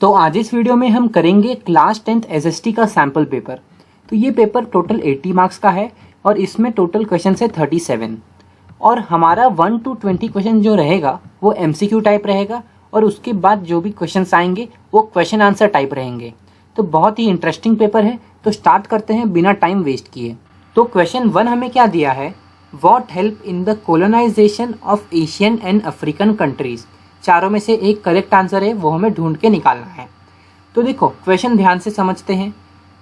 तो आज इस वीडियो में हम करेंगे क्लास 10th एसएसटी का सैम्पल पेपर। तो ये पेपर टोटल 80 मार्क्स का है और इसमें टोटल क्वेश्चन है 37 और हमारा 1 to 20 क्वेश्चन जो रहेगा वो एमसीक्यू टाइप रहेगा और उसके बाद जो भी क्वेश्चंस आएंगे वो क्वेश्चन आंसर टाइप रहेंगे। तो बहुत ही इंटरेस्टिंग पेपर है। तो स्टार्ट करते हैं बिना टाइम वेस्ट किए। तो क्वेश्चन 1 हमें क्या दिया है, what help in the colonisation of Asian and African countries. चारों में से एक करेक्ट आंसर है, वो हमें ढूंढ के निकालना है। तो देखो क्वेश्चन ध्यान से समझते हैं।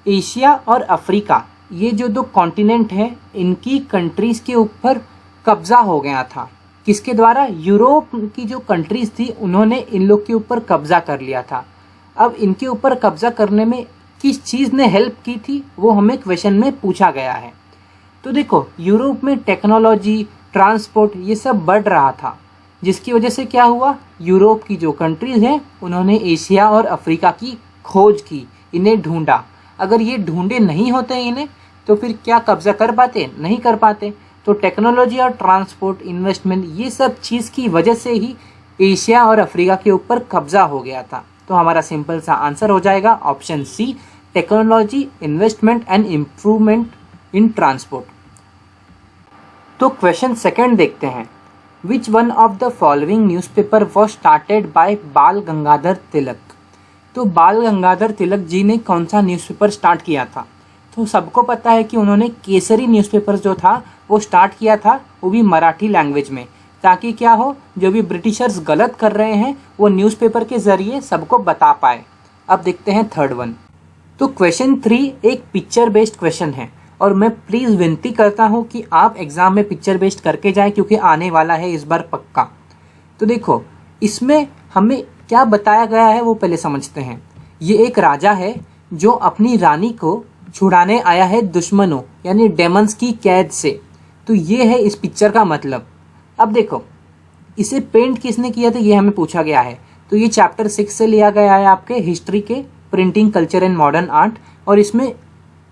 एशिया और अफ्रीका ये जो दो कॉन्टिनेंट हैं, इनकी कंट्रीज के ऊपर कब्जा हो गया था। किसके द्वारा? यूरोप की जो कंट्रीज थी उन्होंने इन लोग के ऊपर कब्जा कर लिया था। अब इनके ऊपर कब्जा करने में किस चीज़ ने हेल्प की थी वो हमें क्वेश्चन में पूछा गया है। तो देखो यूरोप में टेक्नोलॉजी, ट्रांसपोर्ट ये सब बढ़ रहा था, जिसकी वजह से क्या हुआ, यूरोप की जो कंट्रीज हैं उन्होंने एशिया और अफ्रीका की खोज की, इन्हें ढूंढा। अगर ये ढूंढे नहीं होते इन्हें तो फिर क्या कब्जा कर पाते? नहीं कर पाते। तो टेक्नोलॉजी और ट्रांसपोर्ट, इन्वेस्टमेंट ये सब चीज़ की वजह से ही एशिया और अफ्रीका के ऊपर कब्जा हो गया था। तो हमारा सिंपल सा आंसर हो जाएगा option C, technology, investment and improvement in transport. तो क्वेश्चन सेकंड देखते हैं। Which one of the following newspaper was started by बाल गंगाधर तिलक। तो बाल गंगाधर तिलक जी ने कौन सा न्यूज़पेपर स्टार्ट किया था? तो सबको पता है कि उन्होंने केसरी न्यूज़पेपर जो था वो स्टार्ट किया था, वो भी मराठी लैंग्वेज में, ताकि क्या हो, जो भी ब्रिटिशर्स गलत कर रहे हैं वो न्यूज़पेपर के ज़रिए सबको बता पाए। अब देखते हैं थर्ड वन। तो क्वेश्चन 3 एक पिक्चर बेस्ड क्वेश्चन है और मैं प्लीज़ विनती करता हूँ कि आप एग्ज़ाम में पिक्चर बेस्ड करके जाएं, क्योंकि आने वाला है इस बार पक्का। तो देखो इसमें हमें क्या बताया गया है वो पहले समझते हैं। ये एक राजा है जो अपनी रानी को छुड़ाने आया है दुश्मनों यानी डेमन्स की कैद से। तो ये है इस पिक्चर का मतलब। अब देखो इसे पेंट किसने किया था ये हमें पूछा गया है। तो ये चैप्टर 6 से लिया गया है आपके हिस्ट्री के, printing culture and modern art, और इसमें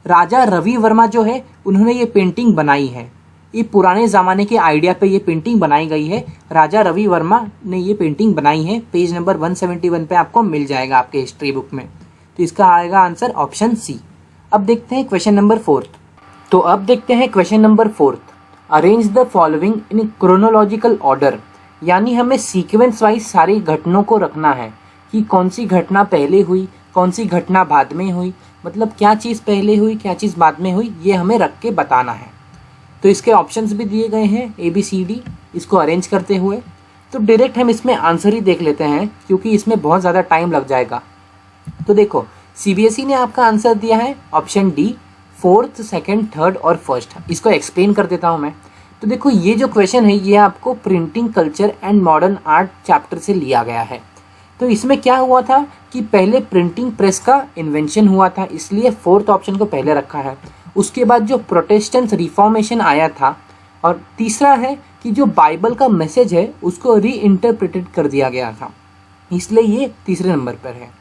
राजा रवि वर्मा जो है उन्होंने ये पेंटिंग बनाई है। ये पुराने ज़माने के आइडिया पे ये पेंटिंग बनाई गई है। राजा रवि वर्मा ने ये पेंटिंग बनाई है। पेज नंबर 171 पे आपको मिल जाएगा आपके हिस्ट्री बुक में। तो इसका आएगा आंसर ऑप्शन सी। अब देखते हैं क्वेश्चन नंबर 4। तो अब देखते हैं question number 4। Arrange the following in chronological order, यानी हमें सीक्वेंस वाइज सारी घटनाओं को रखना है कि कौन सी घटना पहले हुई, कौन सी घटना बाद में हुई, मतलब क्या चीज़ पहले हुई क्या चीज़ बाद में हुई, ये हमें रख के बताना है। तो इसके ऑप्शंस भी दिए गए हैं ABCD, इसको अरेंज करते हुए। तो डायरेक्ट हम इसमें आंसर ही देख लेते हैं क्योंकि इसमें बहुत ज़्यादा टाइम लग जाएगा। तो देखो CBSE ने आपका आंसर दिया है option D, 4th, 2nd, 3rd और 1st। इसको एक्सप्लेन कर देता हूँ मैं। तो देखो ये जो क्वेश्चन है ये आपको printing culture and modern art chapter से लिया गया है। तो इसमें क्या हुआ था कि पहले प्रिंटिंग प्रेस का इन्वेंशन हुआ था, इसलिए 4th ऑप्शन को पहले रखा है। उसके बाद जो प्रोटेस्टेंट रिफॉर्मेशन आया था, और तीसरा है कि जो बाइबल का मैसेज है उसको री इंटरप्रेटेड कर दिया गया था, इसलिए ये तीसरे नंबर पर है।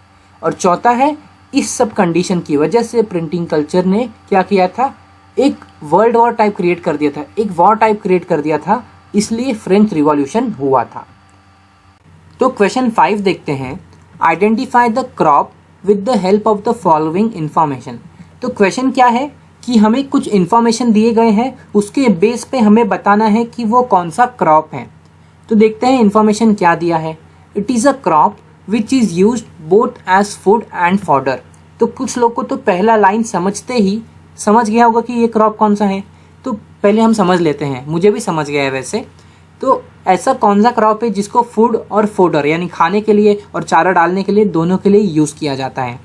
और चौथा है इस सब कंडीशन की वजह से प्रिंटिंग कल्चर ने क्या किया था, एक वर्ल्ड वॉर टाइप क्रिएट कर दिया था, एक वॉर टाइप क्रिएट कर दिया था, इसलिए फ्रेंच रिवॉल्यूशन हुआ था। तो क्वेश्चन 5 देखते हैं। Identify the crop with the help of the following information. तो क्वेश्चन क्या है कि हमें कुछ इंफॉर्मेशन दिए गए हैं, उसके बेस पे हमें बताना है कि वो कौन सा क्रॉप है। तो देखते हैं इंफॉर्मेशन क्या दिया है। It is a crop which is used both as food and fodder. तो कुछ लोग को तो पहला लाइन समझते ही समझ गया होगा कि ये क्रॉप कौन सा है। तो पहले हम समझ लेते हैं, मुझे भी समझ गया है वैसे। तो ऐसा कौन सा क्रॉप है जिसको फूड और फोडर यानी खाने के लिए और चारा डालने के लिए दोनों के लिए यूज़ किया जाता है।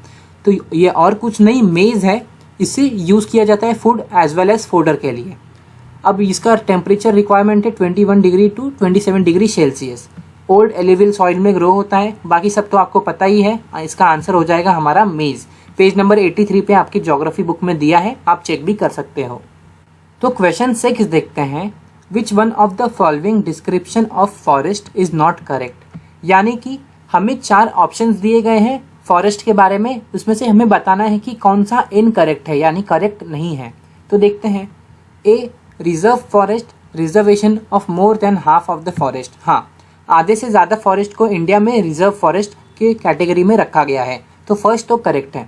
तो ये और कुछ नहीं, मेज़ है, इससे यूज़ किया जाता है food as well as fodder के लिए। अब इसका टेम्परेचर रिक्वायरमेंट है 21 degree to 27 degree Celsius. Old alluvial soil में ग्रो होता है, बाकी सब तो आपको पता ही है। इसका आंसर हो जाएगा हमारा मेज़। पेज नंबर 83 पे आपकी ज्योग्राफी बुक में दिया है, आप चेक भी कर सकते हो। तो क्वेश्चन 6 देखते हैं। Which one of the following description of forest is not correct, यानी कि हमें 4 ऑप्शंस दिए गए हैं फॉरेस्ट के बारे में, उसमें से हमें बताना है कि कौन सा इनकरेक्ट है यानी करेक्ट नहीं है। तो देखते हैं। A, reserve forest, reservation of more than half of the forest. हाँ, आधे से ज़्यादा फॉरेस्ट को इंडिया में रिजर्व फॉरेस्ट के कैटेगरी में रखा गया है। तो फर्स्ट तो करेक्ट है।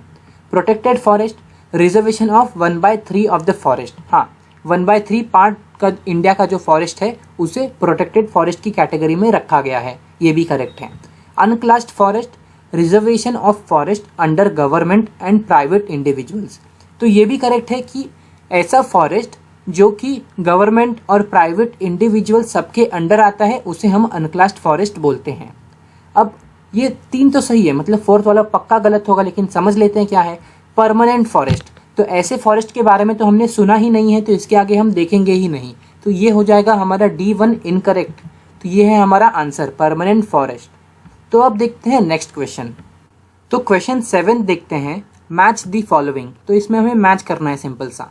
Protected forest, reservation of 1/3 of the forest. हाँ, 1/3 पार्ट का इंडिया का जो फॉरेस्ट है उसे प्रोटेक्टेड फॉरेस्ट की कैटेगरी में रखा गया है, ये भी करेक्ट है। अनक्लास्ड forest, reservation of forest under government and private individuals. तो ये भी करेक्ट है कि ऐसा फॉरेस्ट जो कि गवर्नमेंट और प्राइवेट इंडिविजुअल सबके अंडर आता है उसे हम अनक्लास्ड फॉरेस्ट बोलते हैं। अब ये 3 तो सही है, मतलब 4th वाला पक्का गलत होगा, लेकिन समझ लेते हैं क्या है। परमानेंट फॉरेस्ट, तो ऐसे फॉरेस्ट के बारे में तो हमने सुना ही नहीं है, तो इसके आगे हम देखेंगे ही नहीं, तो ये हो जाएगा हमारा D1 इनकरेक्ट। तो ये है हमारा आंसर, परमानेंट फॉरेस्ट। तो अब देखते हैं नेक्स्ट क्वेश्चन। तो क्वेश्चन 7 देखते हैं, मैच दी फॉलोइंग। तो इसमें हमें मैच करना है सिंपल सा।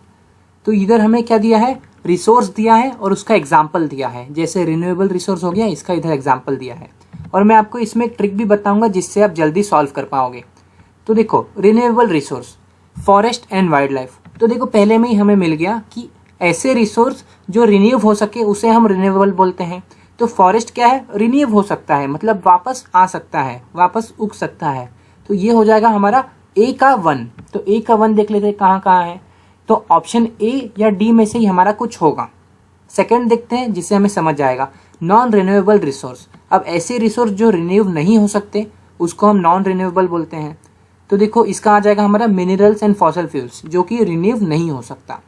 तो इधर हमें क्या दिया है, रिसोर्स दिया है और उसका एग्जाम्पल दिया है। जैसे रिन्यूएबल रिसोर्स हो गया, इसका इधर एग्जाम्पल दिया है, और मैं आपको इसमें एक ट्रिक भी बताऊंगा जिससे आप जल्दी सॉल्व कर पाओगे। तो देखो, renewable resource, forest and wild life. तो देखो पहले में ही हमें मिल गया कि ऐसे रिसोर्स जो रिन्यू हो सके उसे हम रिन्यूएबल बोलते हैं। तो फॉरेस्ट क्या है, रिन्यू हो सकता है, मतलब वापस आ सकता है, वापस उग सकता है। तो ये हो जाएगा हमारा A का 1। तो A का 1 देख लेते हैं कहाँ कहाँ है। तो ऑप्शन A या D में से ही हमारा कुछ होगा। सेकंड देखते हैं जिससे हमें समझ जाएगा, नॉन रिन्यूएबल रिसोर्स। अब ऐसे रिसोर्स जो रिन्यू नहीं हो सकते उसको हम नॉन रिन्यूएबल बोलते हैं। तो देखो इसका आ जाएगा हमारा मिनरल्स एंड फॉसिल फ्यूल्स, जो कि रिन्यू नहीं हो सकता।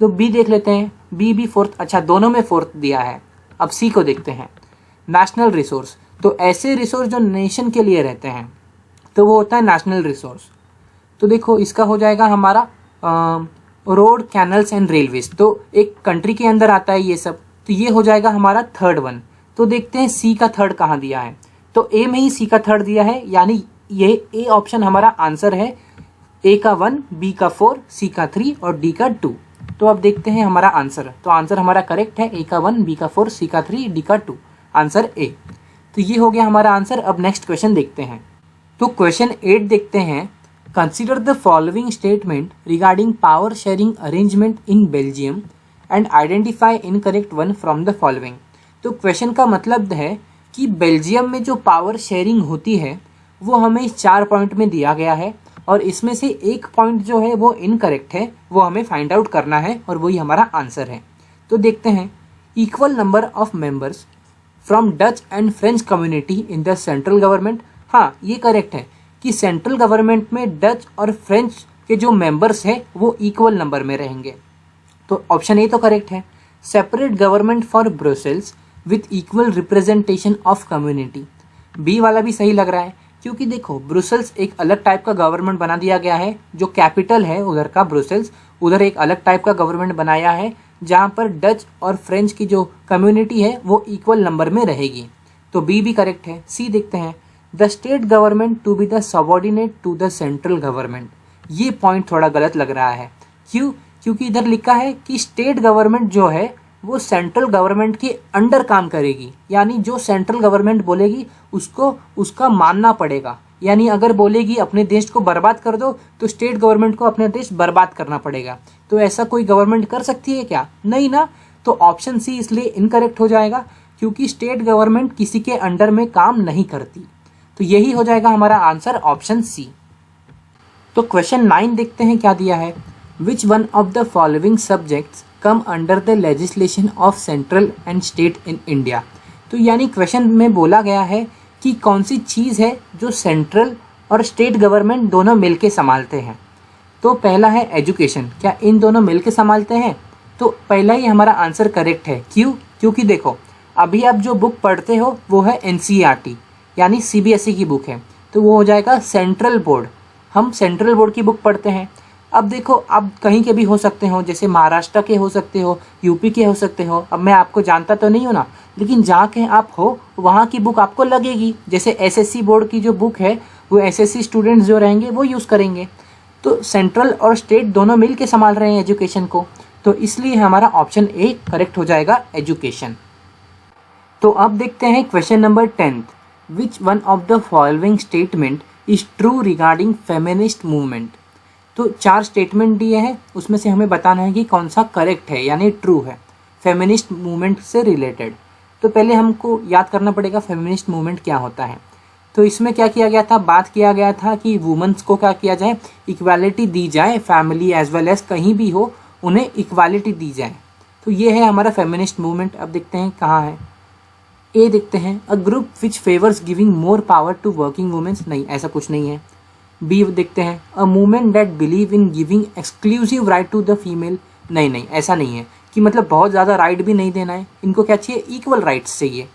तो B देख लेते हैं, B भी 4th, अच्छा दोनों में 4th दिया है। अब C को देखते हैं, नेशनल रिसोर्स। तो ऐसे रिसोर्स जो नेशन के लिए रहते हैं तो वो होता है नेशनल रिसोर्स। तो देखो इसका हो जाएगा हमारा रोड, कैनल्स एंड रेलवेज। तो एक कंट्री के अंदर आता है ये सब, तो ये हो जाएगा हमारा 3rd वन। तो देखते हैं C का 3rd कहाँ दिया है। तो A में ही C का 3rd दिया है, यानी ये A ऑप्शन हमारा आंसर है। A का 1, B का 4, C का 3 और D का 2। तो अब देखते हैं हमारा आंसर। तो आंसर हमारा करेक्ट है, A का 1, B का 4, C का 3, D का 2, आंसर A। तो ये हो गया हमारा आंसर। अब नेक्स्ट क्वेश्चन देखते हैं। तो क्वेश्चन 8 देखते हैं, consider the following statement regarding power sharing arrangement in Belgium and identify incorrect one from the following. तो क्वेश्चन का मतलब है कि बेल्जियम में जो पावर शेयरिंग होती है वो हमें 4 पॉइंट में दिया गया है, और इसमें से एक पॉइंट जो है वो इनकरेक्ट है, वो हमें फाइंड आउट करना है, और वही हमारा आंसर है। तो देखते हैं, equal number of members from Dutch and French community in the central government. हाँ, ये करेक्ट है कि सेंट्रल गवर्नमेंट में डच और फ्रेंच के जो मेंबर्स हैं वो इक्वल नंबर में रहेंगे। तो ऑप्शन ए तो करेक्ट है। Separate government for Brussels with equal representation of community, B वाला भी सही लग रहा है, क्योंकि देखो ब्रुसेल्स एक अलग टाइप का गवर्नमेंट बना दिया गया है। जो कैपिटल है उधर का ब्रुसेल्स, उधर एक अलग टाइप का गवर्नमेंट बनाया है जहाँ पर डच और फ्रेंच की जो कम्युनिटी है वो इक्वल नंबर में रहेगी। तो बी भी करेक्ट है। सी देखते हैं, the state government to be the subordinate to the central government. ये पॉइंट थोड़ा गलत लग रहा है। क्यों? क्योंकि इधर लिखा है कि स्टेट गवर्नमेंट जो है वो सेंट्रल गवर्नमेंट के अंडर काम करेगी, यानी जो सेंट्रल गवर्नमेंट बोलेगी उसको उसका मानना पड़ेगा। यानी अगर बोलेगी अपने देश को बर्बाद कर दो तो स्टेट गवर्नमेंट को अपना देश बर्बाद करना पड़ेगा। तो ऐसा कोई गवर्नमेंट कर सकती है क्या? नहीं ना। तो ऑप्शन सी इसलिए इनकरेक्ट हो जाएगा, क्योंकि स्टेट गवर्नमेंट किसी के अंडर में काम नहीं करती। तो यही हो जाएगा हमारा आंसर, ऑप्शन सी। तो क्वेश्चन 9 देखते हैं क्या दिया है। Which one of the following subjects come under the legislation of central and state in India. तो यानी क्वेश्चन में बोला गया है कि कौन सी चीज़ है जो सेंट्रल और स्टेट गवर्नमेंट दोनों मिलके संभालते हैं। तो पहला है एजुकेशन। क्या इन दोनों मिलके संभालते हैं? तो पहला ही हमारा आंसर करेक्ट है। क्यों? क्योंकि देखो अभी आप जो बुक पढ़ते हो वो है NCERT यानी CBSE की बुक है, तो वो हो जाएगा सेंट्रल बोर्ड। हम सेंट्रल बोर्ड की बुक पढ़ते हैं। अब देखो आप कहीं के भी हो सकते हो, जैसे महाराष्ट्र के हो सकते हो, UP के हो सकते हो। अब मैं आपको जानता तो नहीं हूँ ना, लेकिन जहाँ के आप हो वहाँ की बुक आपको लगेगी। जैसे SSC बोर्ड की जो बुक है वो SSC स्टूडेंट्स जो रहेंगे वो यूज़ करेंगे। तो सेंट्रल और स्टेट दोनों मिल के संभाल रहे हैं एजुकेशन को, तो इसलिए हमारा ऑप्शन ए करेक्ट हो जाएगा, एजुकेशन। तो अब देखते हैं question number 10। Which one of the following statement is true regarding feminist movement. तो 4 स्टेटमेंट दिए हैं, उसमें से हमें बताना है कि कौन सा करेक्ट है यानी ट्रू है फेमिनिस्ट मूवमेंट से रिलेटेड। तो पहले हमको याद करना पड़ेगा फेमिनिस्ट मूवमेंट क्या होता है। तो इसमें क्या किया गया था, बात किया गया था कि वुमेन्स को क्या किया जाए, इक्वालिटी दी जाए, फैमिली एज वेल एज कहीं भी हो उन्हें इक्वालिटी दी जाए। तो ये है हमारा फेमिनिस्ट मूवमेंट। अब देखते हैं कहाँ है, ए देखते हैं, a group which favours giving more power to working womens, नहीं ऐसा कुछ नहीं है। बी देखते हैं, a movement that believe in giving exclusive right to the female, नहीं ऐसा नहीं है कि मतलब बहुत ज़्यादा राइट भी नहीं देना है, इनको क्या चाहिए, इक्वल राइट्स चाहिए।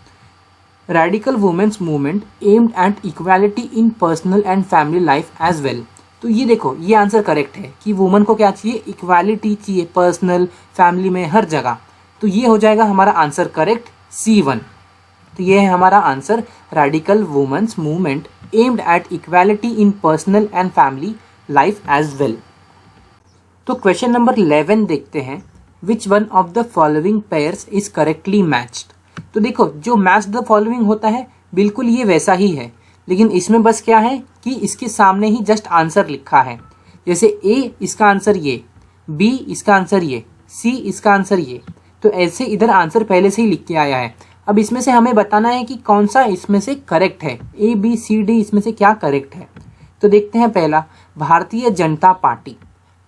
Radical womens movement aimed at equality in personal and family life as well. तो ये देखो, ये आंसर करेक्ट है कि वुमेन को क्या चाहिए, इक्वालिटी चाहिए पर्सनल फैमिली में हर जगह। तो ये हो जाएगा हमारा आंसर करेक्ट, C1। तो ये है हमारा answer, radical womens movement aimed at equality in personal and family life as well. तो क्वेश्चन नंबर 11 देखते हैं, which one of the following pairs is correctly matched. तो देखो, जो मैच द फॉलोइंग होता है बिल्कुल ये वैसा ही है, लेकिन इसमें बस क्या है कि इसके सामने ही जस्ट आंसर लिखा है। जैसे ए इसका आंसर ये, बी इसका आंसर ये, सी इसका आंसर ये, तो ऐसे इधर आंसर पहले से ही लिख के आया है। अब इसमें से हमें बताना है कि कौन सा इसमें से करेक्ट है, ए बी सी डी इसमें से क्या करेक्ट है। तो देखते हैं, पहला Bharatiya Janata party,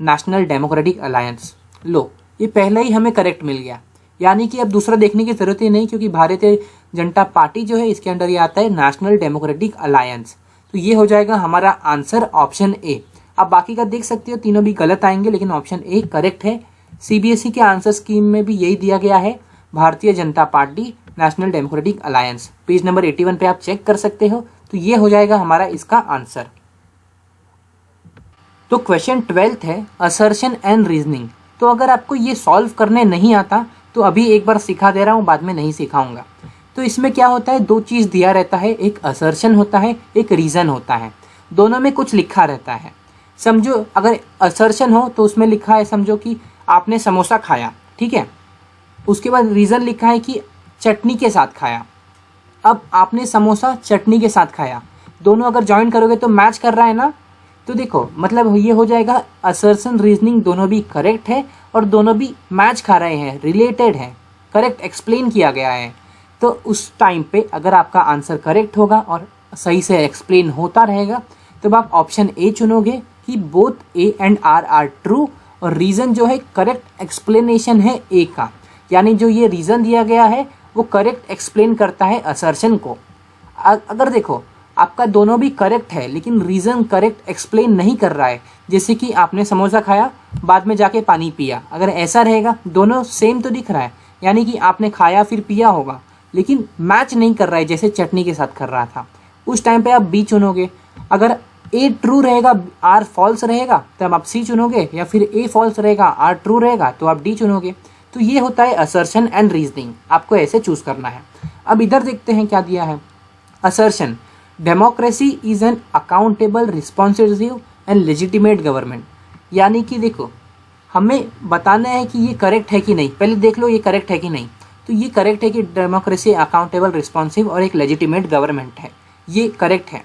national democratic alliance. लो, ये पहला ही हमें करेक्ट मिल गया, यानी कि अब दूसरा देखने की जरूरत ही नहीं, क्योंकि भारतीय जनता पार्टी जो है इसके अंडर ये आता है नेशनल डेमोक्रेटिक अलायंस। तो ये हो जाएगा हमारा आंसर ऑप्शन ए। आप बाकी का देख सकते हो, तीनों भी गलत आएंगे, लेकिन ऑप्शन ए करेक्ट है। CBSE के आंसर स्कीम में भी यही दिया गया है, Bharatiya Janata party national democratic alliance. Page number 81 पे आप चेक कर सकते हो। तो ये हो जाएगा हमारा इसका आंसर। तो क्वेश्चन 12 है, असर्शन एंड रीजनिंग। तो अगर आपको ये सॉल्व करने नहीं आता तो अभी एक बार सिखा दे रहा हूँ, बाद में नहीं सिखाऊंगा। तो इसमें क्या होता है, दो चीज़ दिया रहता है, एक असर्शन होता है, एक रीज़न होता है। दोनों में कुछ लिखा रहता है। समझो अगर असर्शन हो तो उसमें लिखा है, समझो कि आपने समोसा खाया, ठीक है। उसके बाद रीज़न लिखा है कि चटनी के साथ खाया। अब आपने समोसा चटनी के साथ खाया, दोनों अगर ज्वाइन करोगे तो मैच कर रहा है ना। तो देखो, मतलब ये हो जाएगा असर्शन रीजनिंग दोनों भी करेक्ट है और दोनों भी मैच खा रहे हैं, रिलेटेड है, करेक्ट एक्सप्लेन किया गया है। तो उस टाइम पे अगर आपका आंसर करेक्ट होगा और सही से एक्सप्लेन होता रहेगा तो आप ऑप्शन ए चुनोगे कि both A and R are true, और रीज़न जो है करेक्ट एक्सप्लेनेशन है ए का, यानी जो ये रीज़न दिया गया है वो करेक्ट एक्सप्लेन करता है असर्शन को। अगर देखो आपका दोनों भी करेक्ट है लेकिन रीज़न करेक्ट एक्सप्लेन नहीं कर रहा है, जैसे कि आपने समोसा खाया बाद में जाके पानी पिया, अगर ऐसा रहेगा दोनों सेम तो दिख रहा है, यानी कि आपने खाया फिर पिया होगा, लेकिन मैच नहीं कर रहा है जैसे चटनी के साथ कर रहा था, उस टाइम पे आप बी चुनोगे। अगर ए ट्रू रहेगा आर फॉल्स रहेगा तब आप सी चुनोगे, या फिर ए फॉल्स रहेगा आर ट्रू रहेगा तो आप डी चुनोगे। तो ये होता है असर्शन एंड रीजनिंग, आपको ऐसे चूज करना है। अब इधर देखते हैं क्या दिया है। Assertion, democracy is an accountable responsive and legitimate government, यानी कि देखो हमें बताना है कि ये करेक्ट है कि नहीं, पहले देख लो ये करेक्ट है कि नहीं। तो ये करेक्ट है कि डेमोक्रेसी अकाउंटेबल रिस्पॉन्सिव और एक लेजिटिमेट गवर्नमेंट है, ये करेक्ट है।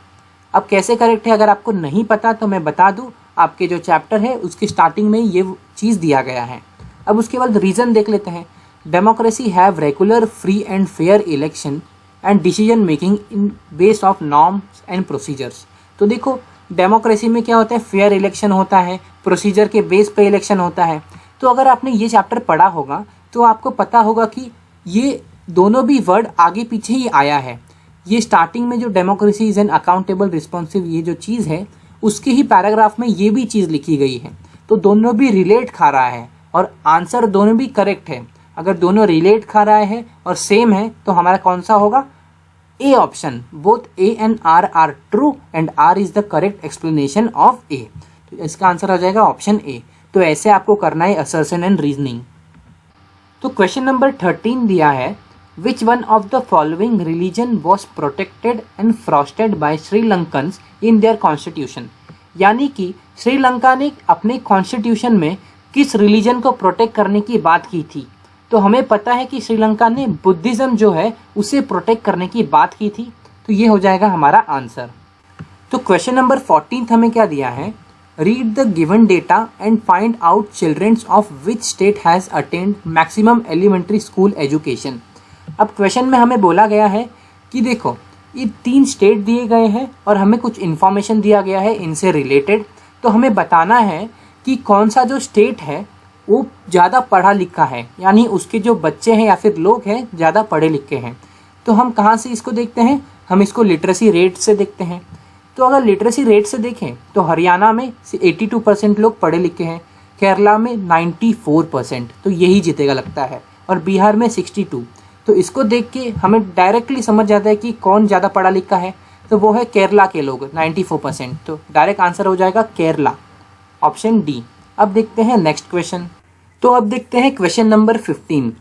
अब कैसे करेक्ट है अगर आपको नहीं पता तो मैं बता दूं, आपके जो चैप्टर है उसकी स्टार्टिंग में ये चीज़ दिया गया है। अब उसके बाद रीज़न देख लेते हैं। Democracy have regular free and fair election and decision making in base of norms and procedures. तो देखो डेमोक्रेसी में क्या होता है, फेयर इलेक्शन होता है, प्रोसीजर के बेस पे इलेक्शन होता है। तो अगर आपने ये चैप्टर पढ़ा होगा तो आपको पता होगा कि ये दोनों भी वर्ड आगे पीछे ही आया है। ये स्टार्टिंग में जो democracy is an accountable responsive ये जो चीज़ है उसके ही पैराग्राफ में ये भी चीज़ लिखी गई है। तो दोनों भी रिलेट खा रहा है और आंसर दोनों भी करेक्ट है। अगर दोनों रिलेट खा रहा है और सेम है तो हमारा कौन सा होगा, A option, both A and R are true and R is the correct explanation of A. तो इसका आंसर हो जाएगा ऑप्शन ए। तो ऐसे आपको करना है असर्शन एंड रीजनिंग। तो क्वेश्चन नंबर 13 दिया है, which one of the following religion was protected and फ्रॉस्टेड by Sri Lankans in their constitution, यानी कि श्रीलंका ने अपने कॉन्स्टिट्यूशन में किस रिलीजन को प्रोटेक्ट करने की बात की थी। तो हमें पता है कि श्रीलंका ने बुद्धिज़्म जो है उसे प्रोटेक्ट करने की बात की थी। तो ये हो जाएगा हमारा आंसर। तो क्वेश्चन नंबर 14 हमें क्या दिया है, read the given data and find out childrens of which state has attend maximum elementary school education. अब क्वेश्चन में हमें बोला गया है कि देखो ये 3 स्टेट दिए गए हैं और हमें कुछ इन्फॉर्मेशन दिया गया है इनसे रिलेटेड। तो हमें बताना है कि कौन सा जो स्टेट है वो ज़्यादा पढ़ा लिखा है, यानी उसके जो बच्चे हैं या फिर लोग हैं ज़्यादा पढ़े लिखे हैं। तो हम कहाँ से इसको देखते हैं, हम इसको लिटरेसी रेट से देखते हैं। तो अगर लिटरेसी रेट से देखें तो हरियाणा में 82% लोग पढ़े लिखे हैं, केरला में 94%, तो यही जीतेगा लगता है, और बिहार में 62। तो इसको देख के हमें डायरेक्टली समझ जाता है कि कौन ज़्यादा पढ़ा लिखा है, तो वो है केरला के लोग 94%। तो डायरेक्ट आंसर हो जाएगा केरला, ऑप्शन डी। अब देखते हैं नेक्स्ट क्वेश्चन। तो अब देखते हैं question number 15।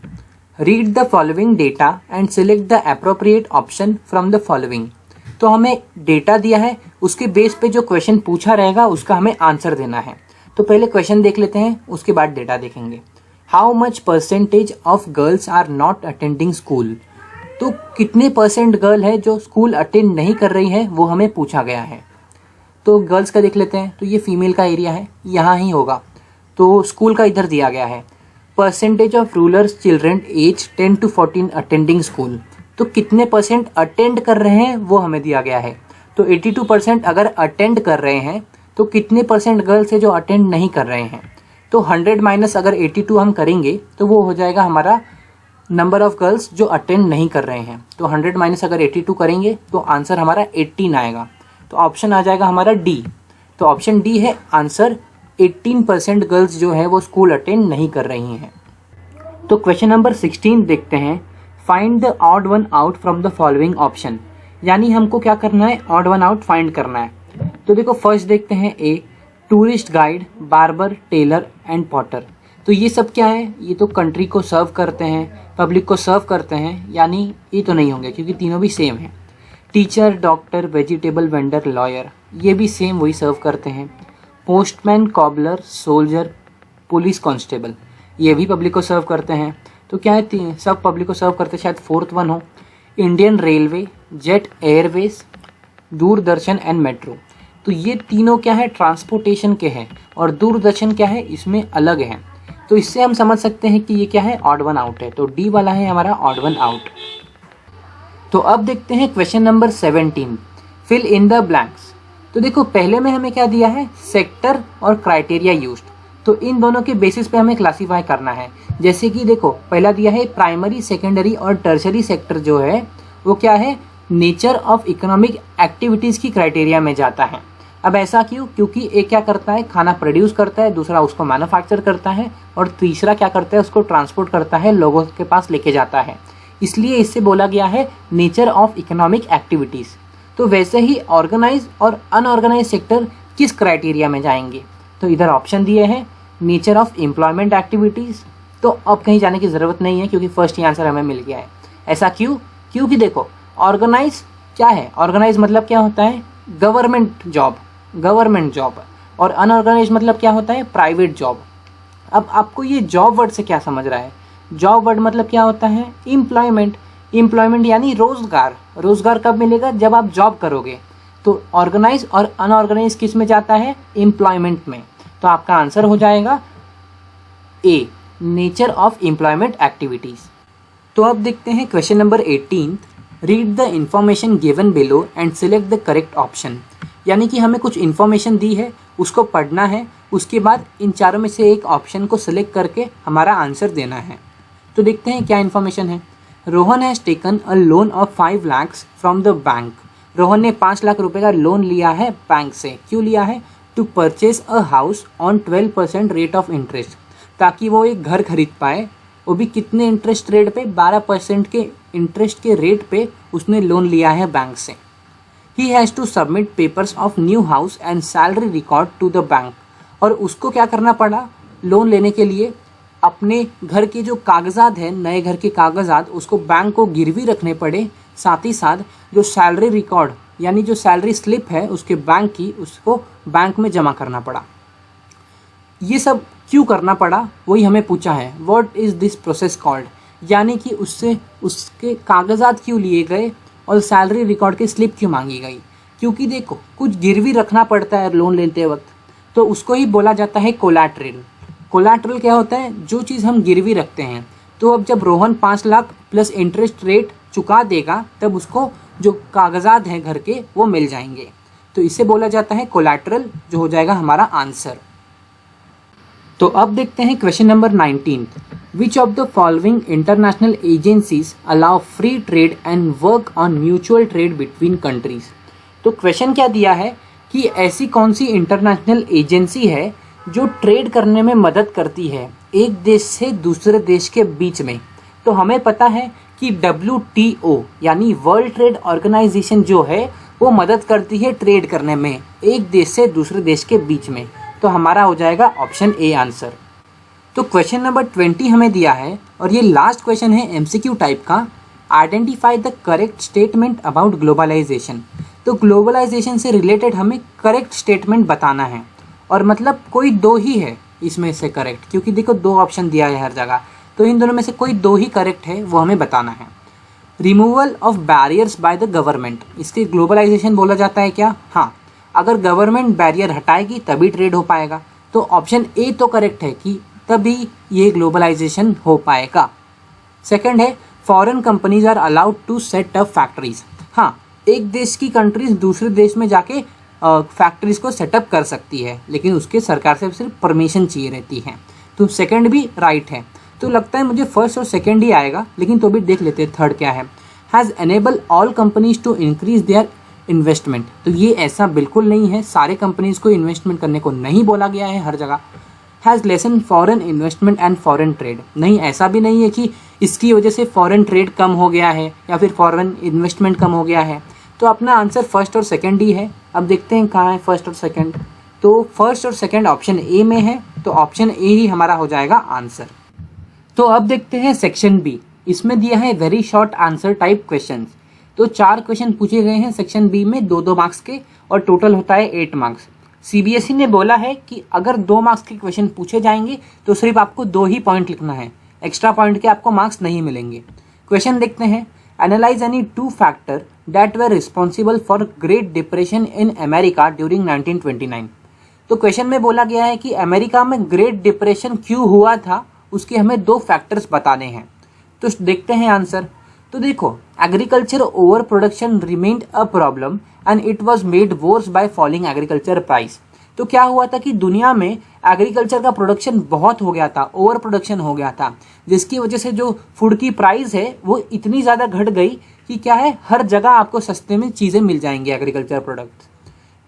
Read the following data and select the appropriate option from the following. तो हमें डेटा दिया है, उसके बेस पे जो क्वेश्चन पूछा रहेगा उसका हमें आंसर देना है। तो पहले क्वेश्चन देख लेते हैं, उसके बाद डेटा देखेंगे। How much percentage of girls are not attending school. तो कितने परसेंट गर्ल है जो स्कूल अटेंड नहीं कर रही है, वो हमें पूछा गया है। तो गर्ल्स का देख लेते हैं, तो ये फीमेल का एरिया है, यहाँ ही होगा। तो स्कूल का इधर दिया गया है, percentage of rural children age 10 to 14 attending school. तो कितने परसेंट अटेंड कर रहे हैं वो हमें दिया गया है। तो 82% अगर अटेंड कर रहे हैं तो कितने परसेंट गर्ल्स है जो अटेंड नहीं कर रहे हैं। तो 100 माइनस अगर 82 हम करेंगे तो वो हो जाएगा हमारा नंबर ऑफ गर्ल्स जो अटेंड नहीं कर रहे हैं। तो 100 माइनस अगर 82 करेंगे तो आंसर हमारा 18 आएगा। तो ऑप्शन आ जाएगा हमारा डी। तो ऑप्शन डी है आंसर। 18% गर्ल्स जो है वो स्कूल अटेंड नहीं कर रही हैं। तो क्वेश्चन नंबर 16 देखते हैं। Find the odd one out from the following option. यानी हमको क्या करना है, ऑड वन आउट फाइंड करना है। तो देखो फर्स्ट देखते हैं A, tourist guide, barber, tailor and potter. तो ये सब क्या है, ये तो कंट्री को सर्व करते हैं, पब्लिक को सर्व करते हैं, यानी ये तो नहीं होंगे क्योंकि तीनों भी सेम है। Teacher, doctor, vegetable vendor, lawyer, ये भी सेम वही सर्व करते हैं। Postman, cobbler, soldier, police constable, ये भी पब्लिक को सर्व करते हैं। तो क्या है, सब पब्लिक को सर्व करते हैं, शायद फोर्थ वन हो। Indian railway, jet Airways, Doordarshan and metro. तो ये तीनों क्या है, ट्रांसपोर्टेशन के हैं, और दूरदर्शन क्या है, इसमें अलग है। तो इससे हम समझ सकते हैं कि ये क्या है, ऑड वन आउट है। तो डी वाला है हमारा ऑड वन आउट। तो अब देखते हैं question number 17, fill in the blanks. तो देखो पहले में हमें क्या दिया है, सेक्टर और क्राइटेरिया यूज्ड। तो इन दोनों के बेसिस पे हमें क्लासीफाई करना है। जैसे कि देखो पहला दिया है प्राइमरी, सेकेंडरी और टर्शरी सेक्टर जो है वो क्या है, नेचर ऑफ इकोनॉमिक एक्टिविटीज़ की क्राइटेरिया में जाता है। अब ऐसा क्यों, क्योंकि एक क्या करता है, खाना प्रोड्यूस करता है, दूसरा उसको मैन्युफैक्चर करता है, और तीसरा क्या करता है, उसको ट्रांसपोर्ट करता है, लोगों के पास लेके जाता है। इसलिए इससे बोला गया है नेचर ऑफ इकोनॉमिक एक्टिविटीज़। तो वैसे ही ऑर्गेनाइज और अनऑर्गेनाइज सेक्टर किस क्राइटेरिया में जाएंगे। तो इधर ऑप्शन दिए हैं नेचर ऑफ एम्प्लॉयमेंट एक्टिविटीज़। तो अब कहीं जाने की ज़रूरत नहीं है क्योंकि फर्स्ट ही आंसर हमें मिल गया है। ऐसा क्यों, क्योंकि देखो ऑर्गेनाइज क्या है, ऑर्गेनाइज मतलब क्या होता है, गवर्नमेंट जॉब, और अनऑर्गेनाइज मतलब क्या होता है, प्राइवेट जॉब। अब आपको ये जॉब वर्ड से क्या समझ रहा है, जॉब वर्ड मतलब क्या होता है, एम्प्लॉयमेंट यानी रोजगार। रोजगार कब मिलेगा, जब आप जॉब करोगे। तो ऑर्गेनाइज और अनऑर्गेनाइज किस में जाता है, एम्प्लॉयमेंट में। तो आपका आंसर हो जाएगा ए, नेचर ऑफ एम्प्लॉयमेंट एक्टिविटीज। तो अब देखते हैं question number 18, read the information given below and select the correct option. यानी कि हमें कुछ इन्फॉर्मेशन दी है, उसको पढ़ना है, उसके बाद इन चारों में से एक ऑप्शन को सिलेक्ट करके हमारा आंसर देना है। तो देखते हैं क्या इन्फॉर्मेशन है। Rohan has taken a loan of 5 lakh from the bank. Rohan ने 5 लाख रुपए का लोन लिया है बैंक से। क्यों लिया है, to purchase a house on 12% rate of interest, ताकि वो एक घर खरीद पाए, वो भी कितने इंटरेस्ट रेट पे, 12% के इंटरेस्ट के रेट पे उसने लोन लिया है बैंक से। He has to submit papers of new house and salary record to the bank. और उसको क्या करना पड़ा, लोन लेने के लिए अपने घर के जो कागजात हैं, नए घर के कागजात, उसको बैंक को गिरवी रखने पड़े। साथ ही साथ जो सैलरी रिकॉर्ड यानी जो सैलरी स्लिप है उसके बैंक की, उसको बैंक में जमा करना पड़ा। ये सब क्यों करना पड़ा, वही हमें पूछा है। What is this process called, यानी कि उससे उसके कागजात क्यों लिए गए और सैलरी रिकॉर्ड की स्लिप क्यों मांगी गई। क्योंकि देखो कुछ गिरवी रखना पड़ता है लोन लेते वक्त, तो उसको ही बोला जाता है कोलैटरल। कोलैटरल क्या होता है, जो चीज़ हम गिरवी रखते हैं। तो अब जब Rohan 5 lakh plus interest rate चुका देगा तब उसको जो कागजात हैं घर के वो मिल जाएंगे। तो इसे बोला जाता है कोलैटरल, जो हो जाएगा हमारा आंसर। तो अब देखते हैं question number 19। Which of the following international agencies allow free trade and work on mutual trade between countries. तो क्वेश्चन क्या दिया है कि ऐसी कौन सी इंटरनेशनल एजेंसी है जो ट्रेड करने में मदद करती है एक देश से दूसरे देश के बीच में। तो हमें पता है कि WTO यानी वर्ल्ड ट्रेड ऑर्गेनाइजेशन जो है वो मदद करती है ट्रेड करने में एक देश से दूसरे देश के बीच में। तो हमारा हो जाएगा ऑप्शन ए आंसर। तो क्वेश्चन नंबर 20 हमें दिया है और ये लास्ट क्वेश्चन है MCQ टाइप का। Identify the correct statement about globalisation. तो ग्लोबलाइजेशन से रिलेटेड हमें करेक्ट स्टेटमेंट बताना है, और मतलब कोई दो ही है इसमें से करेक्ट, क्योंकि देखो दो ऑप्शन दिया है हर जगह, तो इन दोनों में से कोई दो ही करेक्ट है, वो हमें बताना है। Removal of barriers by the government, इसके ग्लोबलाइजेशन बोला जाता है क्या? हाँ, अगर गवर्नमेंट बैरियर हटाएगी तभी ट्रेड हो पाएगा। तो ऑप्शन ए तो करेक्ट है कि तभी ये ग्लोबलाइजेशन हो पाएगा। सेकंड है foreign companies are allowed to set up factories. हाँ, एक देश की कंट्रीज दूसरे देश में जाके फैक्ट्रीज को सेटअप कर सकती है, लेकिन उसके सरकार से सिर्फ परमिशन चाहिए रहती है। तो सेकंड भी राइट है। तो लगता है मुझे फर्स्ट और सेकंड ही आएगा, लेकिन तो भी देख लेते हैं थर्ड क्या है। Has enable all companies to increase their investment. तो ये ऐसा बिल्कुल नहीं है, सारे कंपनीज को इन्वेस्टमेंट करने को नहीं बोला गया है हर जगह। Has lesson foreign investment and foreign trade, नहीं, ऐसा भी नहीं है कि इसकी वजह से फॉरेन ट्रेड कम हो गया है या फिर फॉरेन इन्वेस्टमेंट कम हो गया है। तो अपना आंसर फर्स्ट और सेकंड ही है। अब देखते हैं कहाँ है फर्स्ट और सेकंड। तो फर्स्ट और सेकंड ऑप्शन ए में है, तो ऑप्शन ए ही हमारा हो जाएगा आंसर। तो अब देखते हैं सेक्शन बी। इसमें दिया है very short answer type questions. तो 4 क्वेश्चन पूछे गए हैं सेक्शन बी में 2-2 मार्क्स के, और टोटल होता है 8 मार्क्स। CBSE ने बोला है कि अगर 2 मार्क्स के क्वेश्चन पूछे जाएंगे तो सिर्फ आपको 2 ही पॉइंट लिखना है, एक्स्ट्रा पॉइंट के आपको मार्क्स नहीं मिलेंगे। क्वेश्चन देखते हैं। Analyse any 2 factor that were responsible for great depression in America during 1929। तो क्वेश्चन में बोला गया है कि अमेरिका में ग्रेट डिप्रेशन क्यों हुआ था, उसके हमें 2 फैक्टर्स बताने हैं। तो देखते हैं आंसर। तो देखो, agriculture over production remained a problem and it was made worse by falling agriculture price. तो क्या हुआ था कि दुनिया में एग्रीकल्चर का प्रोडक्शन बहुत हो गया था, ओवर प्रोडक्शन हो गया था, जिसकी वजह से जो फूड की प्राइस है वो इतनी ज़्यादा घट गई कि क्या है, हर जगह आपको सस्ते में चीज़ें मिल जाएंगी agriculture products.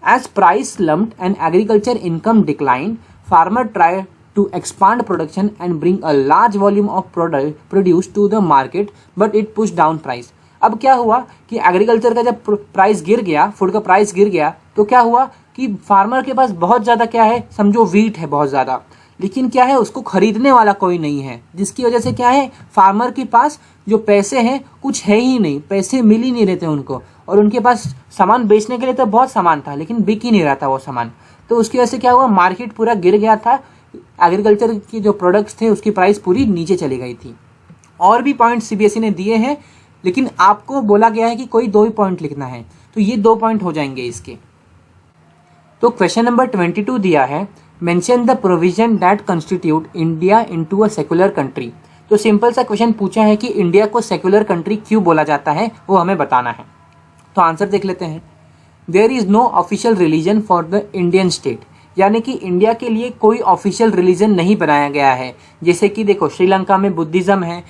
As price slumped and agriculture income decline, farmer try to expand production and bring a large volume of product produced to the market, but it pushed down price। अब क्या हुआ कि एग्रीकल्चर का जब price गिर गया, food का price गिर गया, तो क्या हुआ कि फार्मर के पास बहुत ज़्यादा क्या है, समझो वीट है बहुत ज़्यादा, लेकिन क्या है उसको खरीदने वाला कोई नहीं है, जिसकी वजह से क्या है, फार्मर के पास जो पैसे हैं कुछ है ही नहीं, पैसे मिल ही नहीं रहे थे उनको, और उनके पास सामान बेचने के लिए तो बहुत सामान था लेकिन बिक ही नहीं रहा था वो सामान। तो उसकी वजह से क्या हुआ, मार्केट पूरा गिर गया था, एग्रीकल्चर की जो प्रोडक्ट्स थे उसकी प्राइस पूरी नीचे चली गई थी। और भी पॉइंट CBSE ने दिए हैं, लेकिन आपको बोला गया है कि कोई 2 ही पॉइंट लिखना है, तो ये 2 पॉइंट हो जाएंगे इसके। तो क्वेश्चन नंबर 22 दिया है, mention the provision that constitute India into a secular country. तो सिंपल सा क्वेश्चन पूछा है कि इंडिया को सेक्युलर कंट्री क्यों बोला जाता है, वो हमें बताना है। तो आंसर देख लेते हैं। There is no official religion for the Indian state, यानी कि इंडिया के लिए कोई ऑफिशियल रिलीजन नहीं बनाया गया है। जैसे कि देखो, श्रीलंका में बुद्धिज़्म है,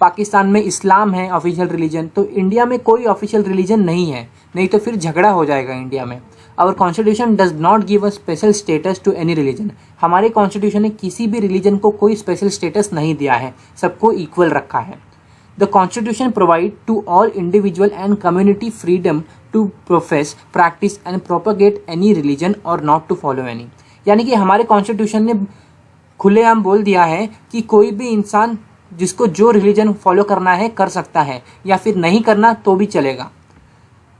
पाकिस्तान में इस्लाम है ऑफिशियल रिलीजन, तो इंडिया में कोई ऑफिशियल रिलीजन नहीं है, नहीं तो फिर झगड़ा हो जाएगा इंडिया में। Our constitution does not give a special status to any religion. हमारे कॉन्स्टिट्यूशन ने किसी भी रिलीजन को कोई स्पेशल स्टेटस नहीं दिया है, सबको इक्वल रखा है। The constitution provide to all individual and community freedom to profess, practice and propagate any religion और नॉट टू फॉलो एनी। यानी कि हमारे कॉन्स्टिट्यूशन ने खुलेआम बोल दिया है कि कोई भी इंसान जिसको जो रिलीजन फॉलो करना है कर सकता है, या फिर नहीं करना तो भी चलेगा।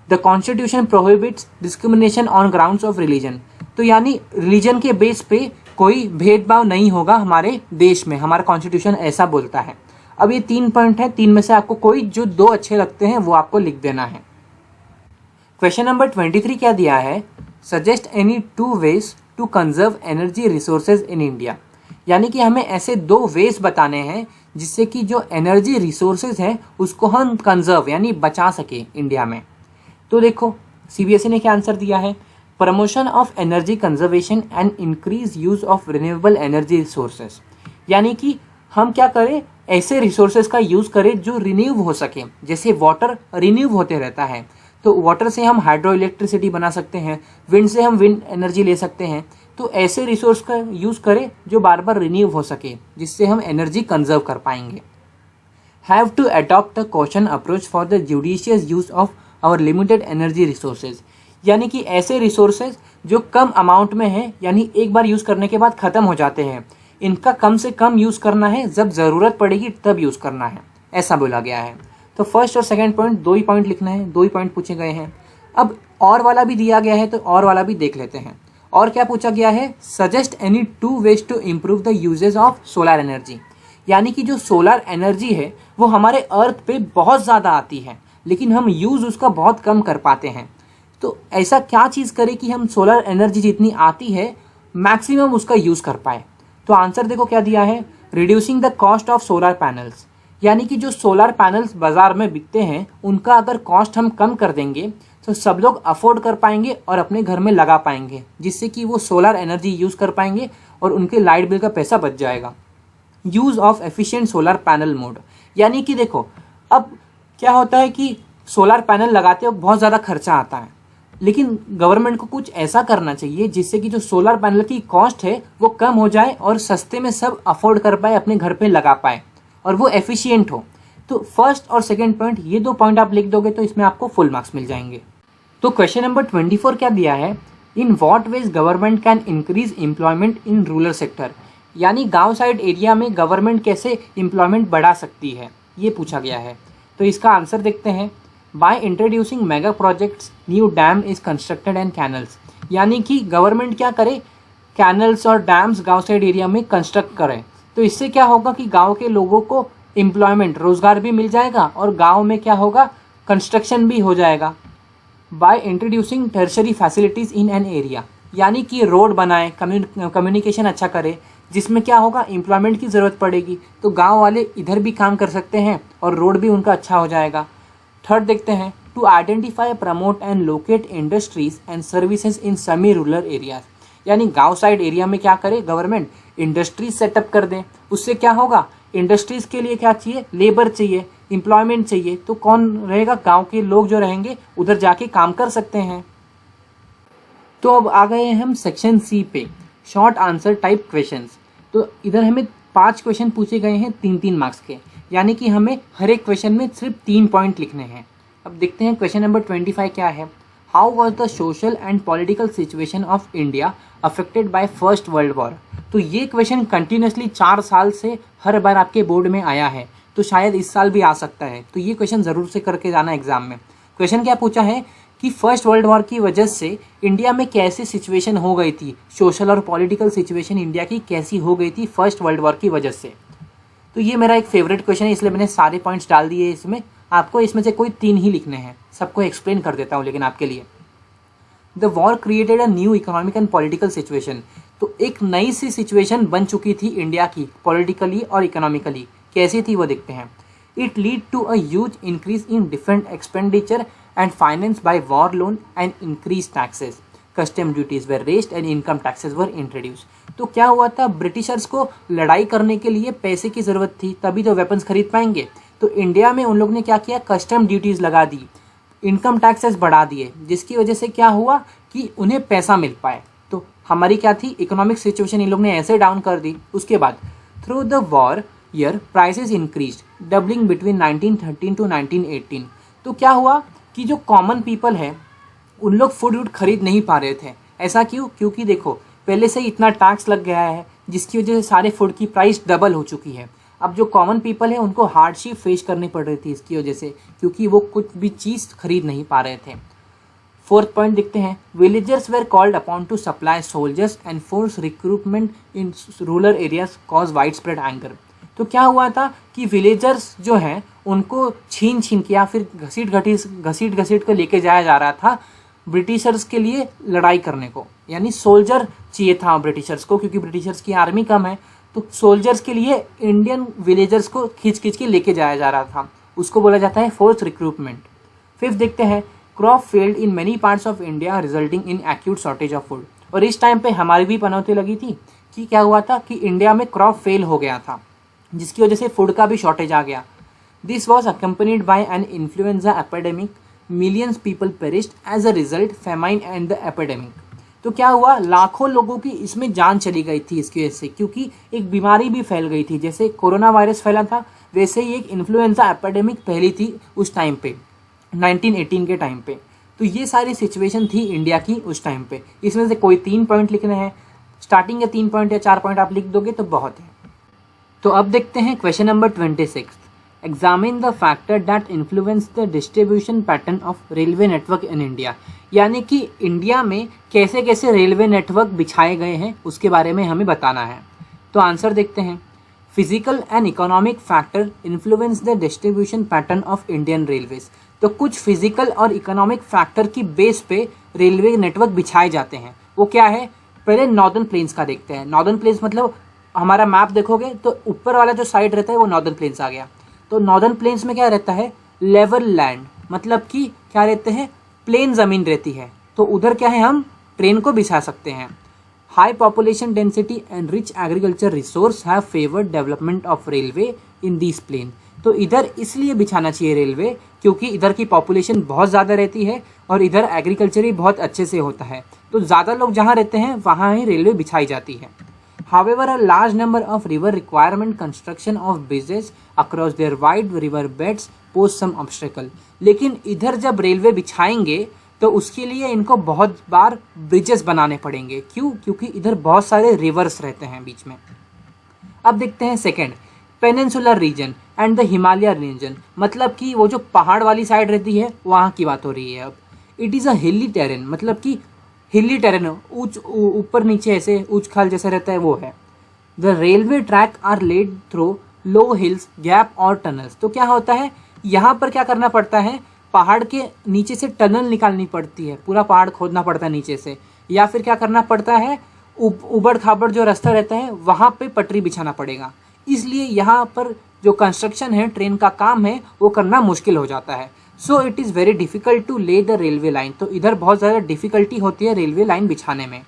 The constitution prohibits discrimination on grounds of religion. तो यानी रिलीजन के बेस पे कोई भेदभाव नहीं होगा हमारे देश में, हमारा कॉन्स्टिट्यूशन ऐसा बोलता है। अब ये 3 पॉइंट है, 3 में से आपको कोई जो 2 अच्छे लगते हैं वो आपको लिख देना है। क्वेश्चन नंबर 23 क्या दिया है, suggest any 2 ways to conserve energy resources in India. यानी कि हमें ऐसे 2 वेज बताने हैं जिससे कि जो एनर्जी रिसोर्सेज है उसको हम कंजर्व यानी बचा सके इंडिया में। तो देखो सीबीएसई ने क्या आंसर दिया है, promotion of energy conservation and increase use of renewable energy resources. यानी कि हम क्या करें, ऐसे रिसोर्सेज का यूज करें जो रिन्यू हो सके। जैसे वाटर रिन्यू होते रहता है, तो वाटर से हम हाइड्रो इलेक्ट्रिसिटी बना सकते हैं, विंड से हम विंड एनर्जी ले सकते हैं। तो ऐसे रिसोर्स का यूज करें जो बार बार रिन्यू हो सके, जिससे हम एनर्जी कंजर्व कर पाएंगे। Have to adopt the caution approach for the judicious use of our limited energy resources. यानी कि ऐसे रिसोर्सेज जो कम अमाउंट में हैं, यानी एक बार यूज़ करने के बाद ख़त्म हो जाते हैं, इनका कम से कम यूज़ करना है, जब ज़रूरत पड़ेगी तब यूज़ करना है, ऐसा बोला गया है। तो फर्स्ट और सेकंड पॉइंट, 2 ही पॉइंट लिखना है, 2 ही पॉइंट पूछे गए हैं। अब और वाला भी दिया गया है, तो और वाला भी देख लेते हैं। और क्या पूछा गया है, suggest any 2 ways to improve the usages of solar energy. यानी कि जो सोलर एनर्जी है वो हमारे अर्थ पे बहुत ज़्यादा आती है, लेकिन हम यूज़ उसका बहुत कम कर पाते हैं। तो ऐसा क्या चीज़ करें कि हम सोलर एनर्जी जितनी आती है मैक्सिमम उसका यूज़ कर पाए। तो आंसर देखो क्या दिया है, reducing the cost of solar panels. यानी कि जो सोलर पैनल्स बाज़ार में बिकते हैं उनका अगर कॉस्ट हम कम कर देंगे तो सब लोग अफोर्ड कर पाएंगे और अपने घर में लगा पाएंगे, जिससे कि वो सोलर एनर्जी यूज़ कर पाएंगे और उनके लाइट बिल का पैसा बच जाएगा। Use of efficient solar panel mode. यानी कि देखो अब क्या होता है कि सोलर पैनल लगाते वक्त बहुत ज़्यादा खर्चा आता है, लेकिन गवर्नमेंट को कुछ ऐसा करना चाहिए जिससे कि जो सोलर पैनल की कॉस्ट है वो कम हो जाए और सस्ते में सब अफोर्ड कर पाए, अपने घर पे लगा पाए और वो एफिशिएंट हो। तो फर्स्ट और सेकंड पॉइंट, ये 2 पॉइंट आप लिख दोगे तो इसमें आपको फुल मार्क्स मिल जाएंगे। तो क्वेश्चन नंबर 24 क्या दिया है, in what ways government can increase employment in rural sector. यानी गांव साइड एरिया में गवर्नमेंट कैसे एम्प्लॉयमेंट बढ़ा सकती है, ये पूछा गया है। तो इसका आंसर देखते हैं, by introducing mega projects new dam is constructed and canals. यानी कि गवर्नमेंट क्या करे, कैनल्स और डैम्स गांव साइड एरिया में कंस्ट्रक्ट करें। तो इससे क्या होगा कि गांव के लोगों को एम्प्लॉयमेंट, रोजगार भी मिल जाएगा और गांव में क्या होगा, कंस्ट्रक्शन भी हो जाएगा। By introducing tertiary facilities in an area. यानी कि रोड बनाए, कम्युनिकेशन अच्छा करे, जिसमें क्या होगा, एम्प्लॉयमेंट की ज़रूरत पड़ेगी तो गांव वाले इधर भी काम कर सकते हैं और रोड भी उनका अच्छा हो जाएगा। थर्ड देखते हैं, to identify, promote and locate industries and services in semi rural areas. यानी गांव साइड एरिया में क्या करे गवर्नमेंट, इंडस्ट्रीज सेटअप कर दें। उससे क्या होगा, इंडस्ट्रीज के लिए क्या चाहिए, लेबर चाहिए, एम्प्लॉयमेंट चाहिए, तो कौन रहेगा, गांव के लोग जो रहेंगे उधर जाके काम कर सकते हैं। तो अब आ गए हम सेक्शन सी पे, शॉर्ट आंसर टाइप क्वेश्चंस। तो इधर हमें 5 क्वेश्चन पूछे गए हैं 3-3 मार्क्स के, यानी कि हमें हर एक क्वेश्चन में सिर्फ 3 पॉइंट लिखने हैं। अब देखते हैं क्वेश्चन नंबर 25 क्या है, how was the social and political situation of India affected by first world war. तो ये क्वेश्चन कंटिन्यूसली 4 साल से हर बार आपके बोर्ड में आया है, तो शायद इस साल भी आ सकता है। तो ये क्वेश्चन ज़रूर से करके जाना एग्जाम में। क्वेश्चन क्या पूछा है कि फर्स्ट वर्ल्ड वॉर की वजह से इंडिया में कैसी सिचुएशन हो गई थी, सोशल और पॉलिटिकल सिचुएशन इंडिया की कैसी हो गई थी फर्स्ट वर्ल्ड वॉर की वजह से। तो ये मेरा एक फेवरेट क्वेश्चन है, इसलिए मैंने सारे पॉइंट्स डाल दिए इसमें। आपको इसमें से कोई 3 ही लिखने हैं, सबको एक्सप्लेन कर देता हूँ लेकिन आपके लिए। The war created a new economic and political situation. तो एक नई सी सिचुएशन बन चुकी थी इंडिया की, पॉलिटिकली और इकोनॉमिकली। कैसी थी वो देखते हैं। It lead to a huge increase in different expenditure and finance by war loan and increase taxes, custom duties were raised and income taxes were introduce. तो क्या हुआ था, ब्रिटिशर्स को लड़ाई करने के लिए पैसे की ज़रूरत थी, तभी तो वेपन्स खरीद पाएंगे। तो इंडिया में उन लोग ने क्या किया, कस्टम ड्यूटीज़ लगा दी, इनकम टैक्सेस बढ़ा दिए, जिसकी वजह से क्या हुआ कि उन्हें पैसा मिल पाए। तो हमारी क्या थी, इकोनॉमिक सिचुएशन इन लोग ने ऐसे डाउन कर दी। उसके बाद through the war year prices increase, doubling between 1913 to 1918। तो क्या हुआ कि जो कॉमन पीपल है उन लोग फूड वूड खरीद नहीं पा रहे थे। ऐसा क्यों, क्योंकि देखो पहले से ही इतना टैक्स लग गया है, जिसकी वजह से सारे फूड की प्राइस डबल हो चुकी है। अब जो कॉमन पीपल है उनको हार्डशिप फेस करनी पड़ रही थी इसकी वजह से, क्योंकि वो कुछ भी चीज़ खरीद नहीं पा रहे थे। फोर्थ पॉइंट देखते हैं, villagers where called upon two supply soldiers and force recruitment in rural areas cause wide spread anger. तो क्या हुआ था कि विलेजर्स जो हैं उनको छीन के या फिर घसीट कर लेके जाया जा रहा था ब्रिटिशर्स के लिए लड़ाई करने को। यानी सोल्जर चाहिए था ब्रिटिशर्स को, क्योंकि ब्रिटिशर्स की आर्मी कम है, तो सोल्जर्स के लिए इंडियन विलेजर्स को खींच के लेके जाया जा रहा था। उसको बोला जाता है फोर्स रिक्रूटमेंट। फिफ्थ देखते हैं, crop failed in many parts of India resulting in acute shortage of food. और इस टाइम पे हमारी भी पनौती लगी थी कि क्या हुआ था कि इंडिया में क्रॉप फेल हो गया था, जिसकी वजह से फूड का भी शॉर्टेज आ गया। This was accompanied by an influenza epidemic, millions people perished as a result famine and the epidemic. तो क्या हुआ, लाखों लोगों की इसमें जान चली गई थी इसकी वजह से, क्योंकि एक बीमारी भी फैल गई थी। जैसे कोरोना वायरस फैला था वैसे ही एक इन्फ्लुएंजा एपिडेमिक फैली थी उस टाइम पे, 1918 के टाइम पे। तो ये सारी सिचुएशन थी इंडिया की उस टाइम पे। इसमें से कोई 3 पॉइंट लिखने हैं, स्टार्टिंग के 3 पॉइंट या 4 पॉइंट आप लिख दोगे तो बहुत है। तो अब देखते हैं question number 26। Examine the factor that influence the distribution pattern of railway network in India. यानी कि इंडिया में कैसे कैसे रेलवे नेटवर्क बिछाए गए हैं उसके बारे में हमें बताना है। तो आंसर देखते हैं। Physical and economic factor influence the distribution pattern of Indian railways. तो कुछ फिजिकल और इकोनॉमिक फैक्टर की बेस पे रेलवे नेटवर्क बिछाए जाते हैं। वो क्या है, पहले नॉर्दर्न प्लेन्स का देखते हैं। नॉर्दर्न प्लेन्स मतलब हमारा मैप देखोगे तो ऊपर वाला जो साइड रहता है वो नॉर्दर्न प्लेन्स आ गया। तो नॉर्दर्न प्लेन्स में क्या रहता है, लेवल लैंड, मतलब कि क्या रहते हैं, प्लेन ज़मीन रहती है। तो उधर क्या है, हम ट्रेन को बिछा सकते हैं। High population density and rich agriculture resource have favoured development of railway in this plain. तो इधर इसलिए बिछाना चाहिए रेलवे क्योंकि इधर की पॉपुलेशन बहुत ज़्यादा रहती है और इधर एग्रीकल्चर ही बहुत अच्छे से होता है। तो ज़्यादा लोग जहाँ रहते हैं वहाँ ही रेलवे बिछाई जाती है। However, a large number of river requirement construction of bridges across their wide river beds pose some obstacle। लेकिन इधर जब रेलवे बिछाएंगे तो उसके लिए इनको बहुत बार ब्रिजेस बनाने पड़ेंगे। क्यों? क्योंकि इधर बहुत सारे रिवर्स रहते हैं बीच में। अब देखते हैं second, peninsular region and the Himalaya region. मतलब कि वो जो पहाड़ वाली साइड रहती है वहाँ की बात हो रही है। अब इट इज़ अ हिली टेरेन, मतलब कि हिली टेरेन, ऊपर नीचे ऐसे ऊंच खाल जैसा रहता है वो है। The railway track are laid through low hills, gap और टनल्स। तो क्या होता है, यहाँ पर क्या करना पड़ता है, पहाड़ के नीचे से टनल निकालनी पड़ती है, पूरा पहाड़ खोदना पड़ता है नीचे से, या फिर क्या करना पड़ता है, उबड़ खाबड़ जो रास्ता रहता है वहाँ पे पटरी बिछाना पड़ेगा। इसलिए यहाँ पर जो कंस्ट्रक्शन है, ट्रेन का काम है, वो करना मुश्किल हो जाता है। So it is very difficult to lay the railway line. तो इधर बहुत ज़्यादा डिफिकल्टी होती है रेलवे लाइन बिछाने में।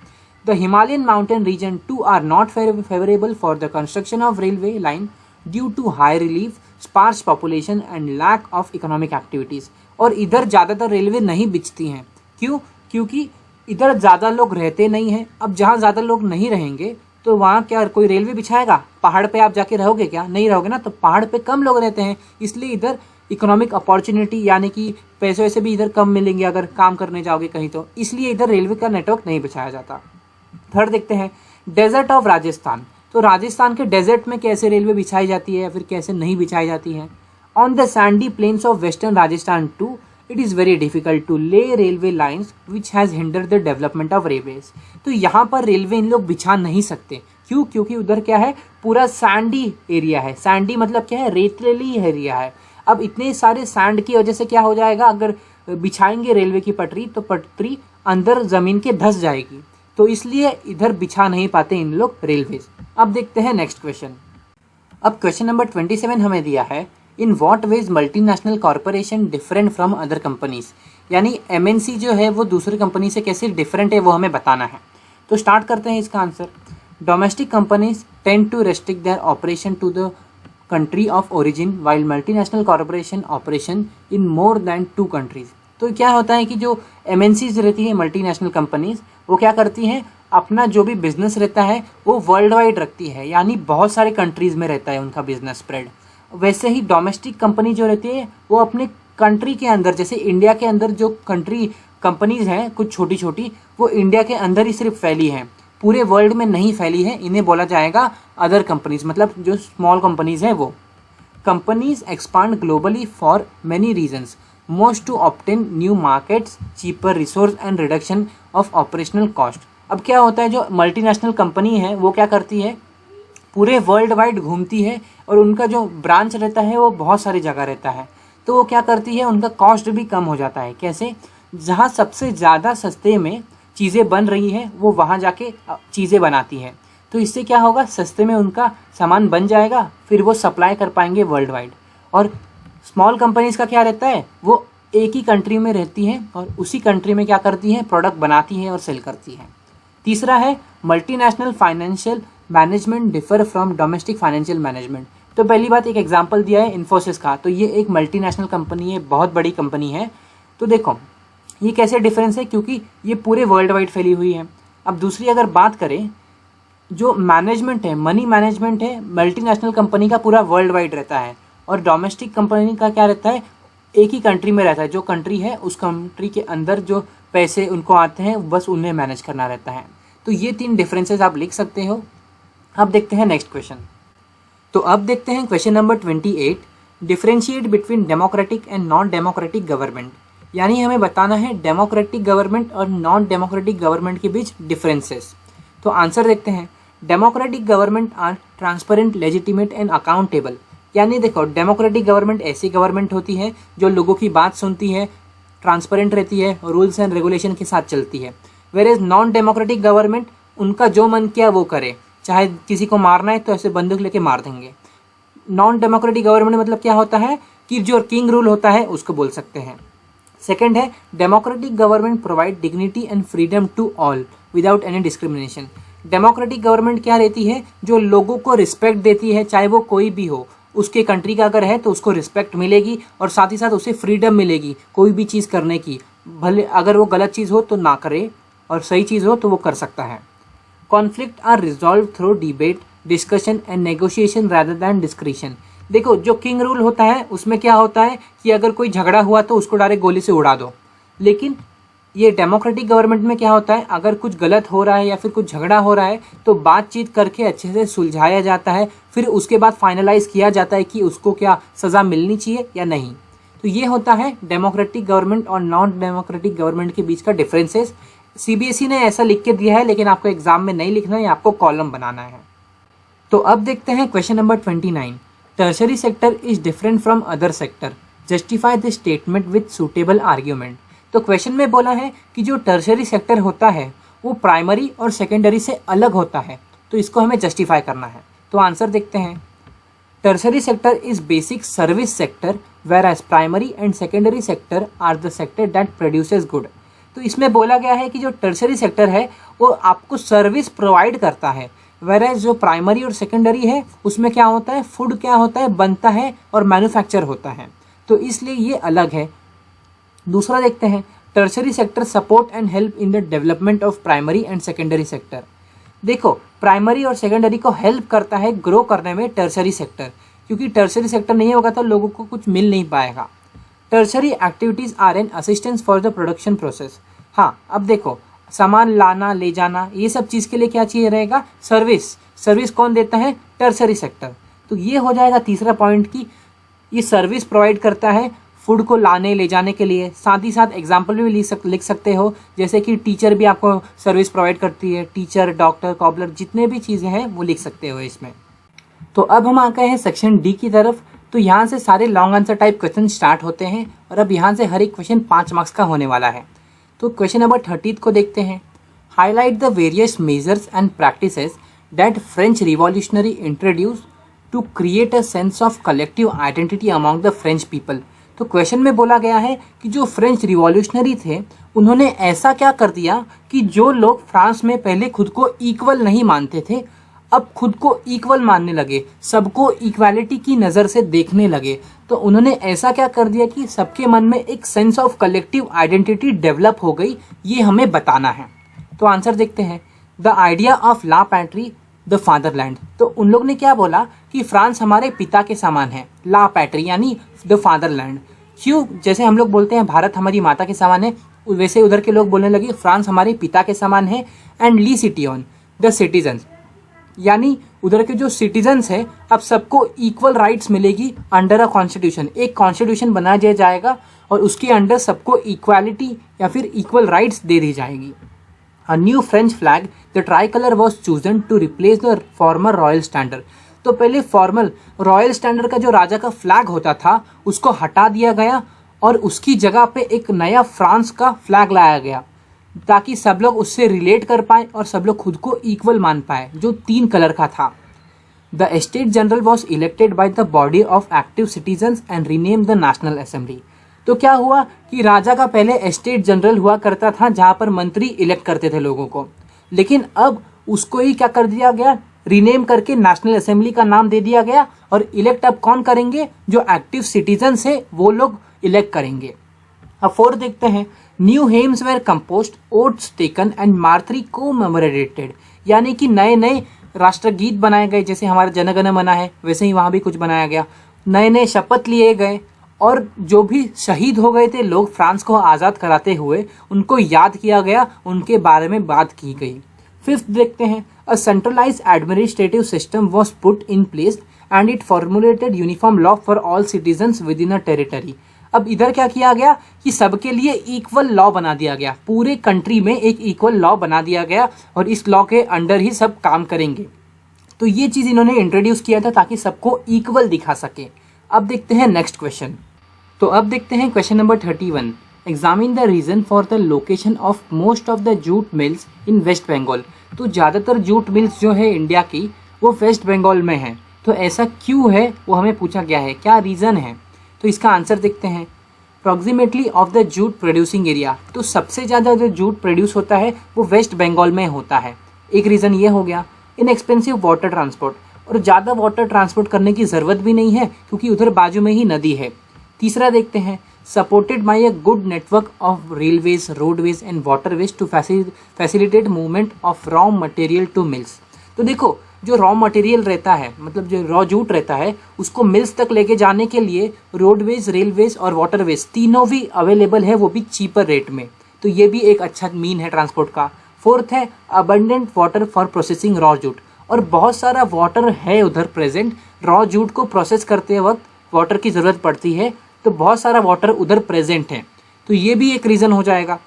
The Himalayan mountain region too are not favourable for the construction of railway line due to high relief, sparse population and lack of economic activities. और इधर ज़्यादातर रेलवे नहीं बिछती हैं। क्यों? क्योंकि इधर ज़्यादा लोग रहते नहीं हैं। अब जहाँ ज़्यादा लोग नहीं रहेंगे तो वहाँ क्या कोई रेलवे बिछाएगा? पहाड़ पे आप जाके रहोगे क्या? नहीं रहोगे ना। तो पहाड़ पे कम लोग रहते हैं, इसलिए इधर इकोनॉमिक अपॉर्चुनिटी यानी कि पैसे वैसे भी इधर कम मिलेंगे अगर काम करने जाओगे कहीं, तो इसलिए इधर रेलवे का नेटवर्क नहीं बिछाया जाता। थर्ड देखते हैं, डेजर्ट ऑफ राजस्थान। तो राजस्थान के डेजर्ट में कैसे रेलवे बिछाई जाती है या फिर कैसे नहीं बिछाई जाती है। On the sandy plains of western Rajasthan too it is very difficult to lay railway lines which has hinder the development of railways. तो यहाँ पर रेलवे इन लोग बिछा नहीं सकते। क्यों? क्योंकि उधर क्या है, पूरा सैंडी एरिया है। सैंडी मतलब क्या है, रेतीली एरिया है। अब इतने सारे सैंड की वजह से क्या हो जाएगा, अगर बिछाएंगे रेलवे की पटरी तो पटरी अंदर ज़मीन के धंस जाएगी। तो इसलिए इधर बिछा नहीं पाते इन लोग रेलवेज। अब देखते हैं नेक्स्ट क्वेश्चन। अब क्वेश्चन नंबर 27 हमें दिया है, in what veg multinational corporation different from other companies. यानी एमएनसी जो है वो दूसरी कंपनी से कैसे डिफरेंट है वो हमें बताना है। तो स्टार्ट करते हैं इसका आंसर। Domestic companies tend to restrict their operation to the country of origin while multinational corporation operation in more than 2 countries. तो क्या होता है कि जो एमएनसीज रहती है, मल्टीनेशनल कंपनीज, वो क्या करती हैं, अपना जो भी बिजनेस रहता है वो वर्ल्ड वाइड रखती है, यानी बहुत सारे कंट्रीज़ में रहता है उनका बिजनेस स्प्रेड। वैसे ही डोमेस्टिक कंपनी जो रहती है वो अपने कंट्री के अंदर, जैसे इंडिया के अंदर जो कंपनीज हैं कुछ छोटी छोटी, वो इंडिया के अंदर ही सिर्फ फैली हैं, पूरे वर्ल्ड में नहीं फैली है। इन्हें बोला जाएगा अदर कंपनीज, मतलब जो स्मॉल कंपनीज हैं वो। Companies expand globally for many reasons, most to obtain new markets, cheaper resource and reduction of operational cost. अब क्या होता है, जो मल्टीनेशनल कंपनी है वो क्या करती है, पूरे वर्ल्ड वाइड घूमती है और उनका जो ब्रांच रहता है वो बहुत सारी जगह रहता है। तो वो क्या करती है, उनका कॉस्ट भी कम हो जाता है। कैसे? जहाँ सबसे ज़्यादा सस्ते में चीज़ें बन रही हैं वो वहाँ जाके चीज़ें बनाती है। तो इससे क्या होगा, सस्ते में उनका सामान बन जाएगा, फिर वो सप्लाई कर पाएंगे वर्ल्ड वाइड। और स्मॉल कंपनीज़ का क्या रहता है, वो एक ही कंट्री में रहती हैं और उसी कंट्री में क्या करती हैं, प्रोडक्ट बनाती हैं और सेल करती हैं। तीसरा है multinational financial management differ from domestic financial management. तो पहली बात एक एग्जांपल दिया है इन्फोसिस का, तो ये एक मल्टीनेशनल कंपनी है, बहुत बड़ी कंपनी है। तो देखो ये कैसे डिफरेंस है, क्योंकि ये पूरे वर्ल्ड वाइड फैली हुई है। अब दूसरी अगर बात करें, जो मैनेजमेंट है, मनी मैनेजमेंट है, मल्टीनेशनल कंपनी का पूरा वर्ल्ड वाइड रहता है और डोमेस्टिक कंपनी का क्या रहता है, एक ही कंट्री में रहता है। जो कंट्री है उस कंट्री के अंदर जो पैसे उनको आते हैं बस उन्हें मैनेज करना रहता है। तो ये 3 डिफरेंसेस आप लिख सकते हो। अब देखते हैं नेक्स्ट क्वेश्चन। तो अब देखते हैं question number 28, differentiate between democratic and non democratic government. यानी हमें बताना है डेमोक्रेटिक गवर्नमेंट और नॉन डेमोक्रेटिक गवर्नमेंट के बीच डिफरेंसेस। तो आंसर देखते हैं। Democratic government are transparent, legitimate and accountable. यानी देखो डेमोक्रेटिक गवर्नमेंट ऐसी गवर्नमेंट होती है जो लोगों की बात सुनती है, ट्रांसपेरेंट रहती है, रूल्स एंड रेगुलेशन के साथ चलती है। वेयरएज नॉन डेमोक्रेटिक गवर्नमेंट उनका जो मन किया वो करे, चाहे किसी को मारना है तो ऐसे बंदूक लेके मार देंगे। नॉन डेमोक्रेटिक गवर्नमेंट मतलब क्या होता है कि जो किंग रूल होता है उसको बोल सकते हैं। सेकेंड है democratic government provide dignity and freedom to all without any discrimination. Democratic government क्या रहती है, जो लोगों को रिस्पेक्ट देती है, चाहे वो कोई भी हो, उसके कंट्री का अगर है तो उसको रिस्पेक्ट मिलेगी और साथ ही साथ उसे फ्रीडम मिलेगी कोई भी चीज़ करने की, भले अगर वो गलत चीज़ हो तो ना करे और सही चीज़ हो तो वो कर सकता है। Conflict are resolve through debate, discussion and negotiation rather than discretion. देखो जो किंग रूल होता है उसमें क्या होता है कि अगर कोई झगड़ा हुआ तो उसको डायरेक्ट गोली से उड़ा दो, लेकिन ये डेमोक्रेटिक गवर्नमेंट में क्या होता है, अगर कुछ गलत हो रहा है या फिर कुछ झगड़ा हो रहा है तो बातचीत करके अच्छे से सुलझाया जाता है, फिर उसके बाद फाइनलाइज किया जाता है कि उसको क्या सज़ा मिलनी चाहिए या नहीं। तो ये होता है डेमोक्रेटिक गवर्नमेंट और नॉन डेमोक्रेटिक गवर्नमेंट के बीच का डिफरेंसेस। सीबीएसई ने ऐसा लिख के दिया है, लेकिन आपको एग्जाम में नहीं लिखना है, आपको कॉलम बनाना है। तो अब देखते हैं question number 29, tertiary sector is different from other sector, justify this statement with suitable argument. तो क्वेश्चन में बोला है कि जो टर्शरी सेक्टर होता है वो प्राइमरी और सेकेंडरी से अलग होता है, तो इसको हमें जस्टिफाई करना है। तो आंसर देखते हैं। Tertiary sector is basic service sector whereas primary and secondary sector are the sector that produces good. तो इसमें बोला गया है कि जो टर्शरी सेक्टर है वो आपको सर्विस प्रोवाइड करता है, वेयर एज जो प्राइमरी और सेकेंडरी है उसमें क्या होता है, फूड क्या होता है, बनता है और मैन्युफैक्चर होता है, तो इसलिए ये अलग है। दूसरा देखते हैं, tertiary sector support and help in the development of primary and secondary sector. देखो प्राइमरी और सेकेंडरी को हेल्प करता है ग्रो करने में टर्शरी सेक्टर, क्योंकि टर्शरी सेक्टर नहीं होगा तो लोगों को कुछ मिल नहीं पाएगा। Tertiary activities are an assistance for the production process. हाँ अब देखो सामान लाना ले जाना ये सब चीज़ के लिए क्या चाहिए रहेगा, सर्विस। सर्विस कौन देता है, टर्शरी सेक्टर। तो ये हो जाएगा तीसरा पॉइंट कि ये सर्विस प्रोवाइड करता है फूड को लाने ले जाने के लिए। साथ ही साथ एग्जाम्पल भी लिख सकते हो, जैसे कि टीचर भी आपको सर्विस प्रोवाइड करती है, टीचर, डॉक्टर, कॉबलर, जितने भी चीज़ें हैं वो लिख सकते हो इसमें। तो अब हम आ गए हैं सेक्शन डी की तरफ। तो यहाँ से सारे long answer type question start होते हैं और अब यहाँ से हर एक क्वेश्चन 5 मार्क्स का होने वाला है। तो क्वेश्चन नंबर 30 को देखते हैं। Highlight the various measures and practices that French revolutionary introduce to create a sense of collective identity among the French people. तो क्वेश्चन में बोला गया है कि जो फ्रेंच रिवॉल्यूशनरी थे उन्होंने ऐसा क्या कर दिया कि जो लोग फ्रांस में पहले खुद को इक्वल नहीं मानते थे अब खुद को इक्वल मानने लगे, सबको इक्वालिटी की नज़र से देखने लगे। तो उन्होंने ऐसा क्या कर दिया कि सबके मन में एक sense of collective identity develop हो गई, ये हमें बताना है। तो आंसर देखते हैं। The idea of la patrie the fatherland. तो उन लोग ने क्या बोला कि फ्रांस हमारे पिता के समान है, ला पैट्री यानी द फादरलैंड। क्यों, जैसे हम लोग बोलते हैं भारत हमारी माता के समान है, वैसे उधर के लोग बोलने लगे फ्रांस हमारे पिता के समान है। And le citizen the citizens, यानी उधर के जो सिटीजन्स हैं अब सबको इक्वल राइट्स मिलेगी अंडर अ कॉन्स्टिट्यूशन। एक कॉन्स्टिट्यूशन बनाया दिया जाएगा और उसके अंडर सबको इक्वालिटी या फिर इक्वल राइट्स दे दी जाएगी। A new French flag the tricolour was chosen to replace the former royal standard. तो पहले फॉर्मल रॉयल स्टैंडर्ड का जो राजा का फ्लैग होता था उसको हटा दिया गया और उसकी जगह पे एक नया फ्रांस का फ्लैग लाया गया ताकि सब लोग उससे रिलेट कर पाए और सब लोग खुद को इक्वल मान पाए, जो 3 कलर का था। The state general was elected by the body of active citizens and rename the national assembly. तो क्या हुआ कि राजा का पहले एस्टेट जनरल हुआ करता था जहाँ पर मंत्री इलेक्ट करते थे लोगों को, लेकिन अब उसको ही क्या कर दिया गया, रीनेम करके नेशनल असेंबली का नाम दे दिया गया। और इलेक्ट अब कौन करेंगे, जो एक्टिव सिटीजन्स है वो लोग इलेक्ट करेंगे। अब फोर्थ देखते हैं, new hems were compost, oaths taken and martyry commemorated, यानी कि नए नए राष्ट्रगीत बनाए गए, जैसे हमारा जनगण मन है वैसे ही वहाँ भी कुछ बनाया गया। नए नए शपथ लिए गए और जो भी शहीद हो गए थे लोग फ्रांस को आज़ाद कराते हुए, उनको याद किया गया, उनके बारे में बात की गई। फिफ्थ देखते हैं, a centralised administrative system was put in place and it formulated uniform law for all citizens within a territory. अब इधर क्या किया गया कि सबके लिए इक्वल लॉ बना दिया गया, पूरे कंट्री में एक इक्वल लॉ बना दिया गया और इस लॉ के अंडर ही सब काम करेंगे। तो ये चीज़ इन्होंने इंट्रोड्यूस किया था ताकि सबको इक्वल दिखा सके। अब देखते हैं नेक्स्ट क्वेश्चन। तो अब देखते हैं question number 31, examine the reason for the location of most of the jute mills in West Bengal. तो ज़्यादातर जूट मिल्स जो है इंडिया की वो वेस्ट बंगाल में है, तो ऐसा क्यों है वो हमें पूछा गया है, क्या रीज़न है। तो इसका आंसर देखते हैं, approximately of the jute producing area. तो सबसे ज़्यादा जो जूट प्रोड्यूस होता है वो वेस्ट बंगाल में होता है, एक रीज़न ये हो गया। इनएक्सपेंसिव वाटर ट्रांसपोर्ट, और ज़्यादा वाटर ट्रांसपोर्ट करने की ज़रूरत भी नहीं है क्योंकि उधर बाजू में ही नदी है। तीसरा देखते हैं, supported by a good network of railways, roadways and waterways to facilitate movement of raw material to mills. तो देखो जो रॉ मटेरियल रहता है, मतलब जो रॉ जूट रहता है, उसको मिल्स तक लेके जाने के लिए रोडवेज, रेलवेज और वाटरवेज तीनों भी अवेलेबल है, वो भी चीपर रेट में। तो ये भी एक अच्छा मीन है ट्रांसपोर्ट का। फोर्थ है, abundant water for processing raw jute, और बहुत सारा वाटर है उधर प्रेजेंट। रॉ जूट को प्रोसेस करते वक्त वाटर की ज़रूरत पड़ती है, तो बहुत सारा वाटर उधर प्रेजेंट है, तो ये भी एक रीज़न हो जाएगा।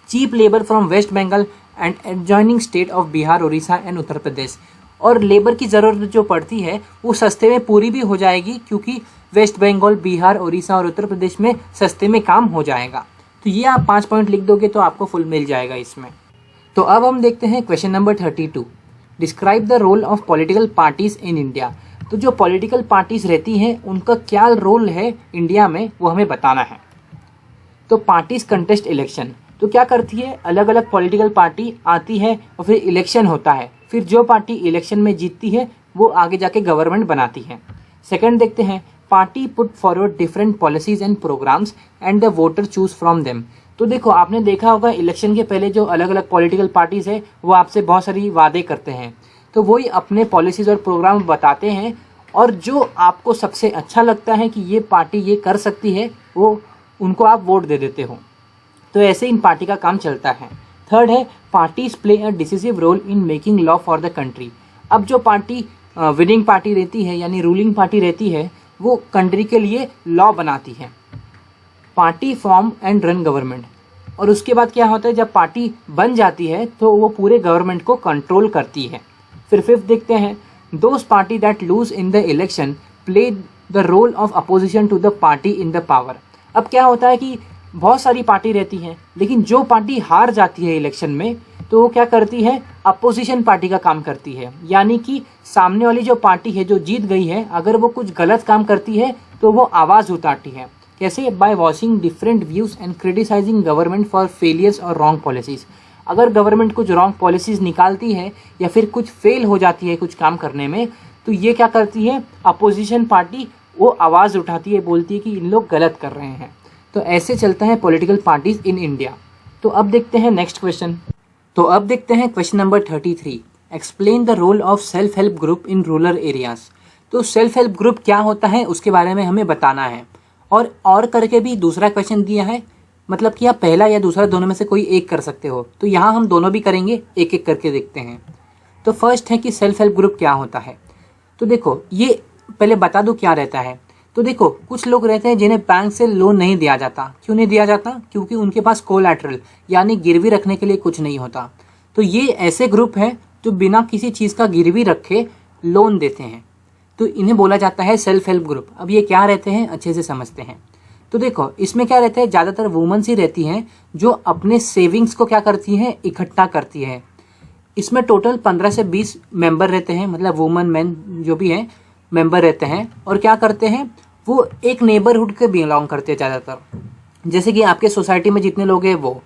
Cheap labour from West Bengal and adjoining state of Bihar, Orissa and Uttar Pradesh, और लेबर की ज़रूरत जो पड़ती है वो सस्ते में पूरी भी हो जाएगी क्योंकि वेस्ट बंगाल, बिहार, उड़ीसा और उत्तर प्रदेश में सस्ते में काम हो जाएगा। तो ये आप 5 पॉइंट लिख दोगे तो आपको फुल मिल जाएगा इसमें। तो अब हम देखते हैं question number 32, describe the role of political parties in India. तो जो पॉलिटिकल पार्टीज रहती हैं उनका क्या रोल है इंडिया में वो हमें बताना है। तो पार्टीज कंटेस्ट इलेक्शन, तो क्या करती है, अलग अलग पॉलिटिकल पार्टी आती है और फिर इलेक्शन होता है, फिर जो पार्टी इलेक्शन में जीतती है वो आगे जाके गवर्नमेंट बनाती है। सेकंड देखते हैं, party put forward different policies and programmes and the voter choose from them. तो देखो आपने देखा होगा इलेक्शन के पहले जो अलग अलग पॉलिटिकल पार्टीज है वो आपसे बहुत सारी वादे करते हैं, तो वही अपने पॉलिसीज और प्रोग्राम बताते हैं, और जो आपको सबसे अच्छा लगता है कि ये पार्टी ये कर सकती है वो उनको आप वोट दे देते हो। तो ऐसे इन पार्टी का काम चलता है। थर्ड है, parties play a decisive role in making law for the country. अब जो पार्टी विनिंग पार्टी रहती है यानी रूलिंग पार्टी रहती है वो कंट्री के लिए लॉ बनाती है। Party form and run government, और उसके बाद क्या होता है, जब पार्टी बन जाती है तो वो पूरे गवर्नमेंट को कंट्रोल करती है। फिर फिफ्थ देखते हैं, those party that lose in the election play the role of opposition to the party in the power. अब क्या होता है कि बहुत सारी पार्टी रहती हैं, लेकिन जो पार्टी हार जाती है इलेक्शन में तो वो क्या करती है, अपोजिशन पार्टी का काम करती है, यानी कि सामने वाली जो पार्टी है जो जीत गई है अगर वो कुछ गलत काम करती है तो वो आवाज़ उठाती है। कैसे, by watching different views and criticising government for failures और रॉन्ग पॉलिसीज़। अगर गवर्नमेंट कुछ रॉन्ग पॉलिसीज़ निकालती है या फिर कुछ फेल हो जाती है कुछ काम करने में, तो ये क्या करती है, अपोजिशन पार्टी वो आवाज़ उठाती है, बोलती है कि इन लोग गलत कर रहे हैं। तो ऐसे चलता है पॉलिटिकल पार्टीज इन इंडिया। तो अब देखते हैं नेक्स्ट क्वेश्चन। तो अब देखते हैं question number 33, explain the role of self help group in rural areas. तो सेल्फ हेल्प ग्रुप क्या होता है उसके बारे में हमें बताना है, और करके भी दूसरा क्वेश्चन दिया है, मतलब कि आप पहला या दूसरा दोनों में से कोई एक कर सकते हो। तो यहाँ हम दोनों भी करेंगे, एक एक करके देखते हैं। तो फर्स्ट है कि सेल्फ हेल्प ग्रुप क्या होता है। तो देखो ये पहले बता दूँ क्या रहता है। तो देखो कुछ लोग रहते हैं जिन्हें बैंक से लोन नहीं दिया जाता। क्यों नहीं दिया जाता, क्योंकि उनके पास कोलैटरल यानी गिरवी रखने के लिए कुछ नहीं होता। तो ये ऐसे ग्रुप हैं जो बिना किसी चीज़ का गिरवी रखे लोन देते हैं, तो इन्हें बोला जाता है सेल्फ हेल्प ग्रुप। अब ये क्या रहते हैं अच्छे से समझते हैं। तो देखो इसमें क्या रहता है, ज़्यादातर वुमेन्स ही रहती हैं जो अपने सेविंग्स को क्या करती हैं, इकट्ठा करती है। इसमें टोटल 15 से 20 मेंबर रहते हैं, मतलब वुमेन मैन जो भी हैं मेंबर रहते हैं, और क्या करते हैं वो एक नेबरहुड के बिलोंग करते हैं ज़्यादातर। जैसे कि आपके सोसाइटी में जितने लोग हैं वो,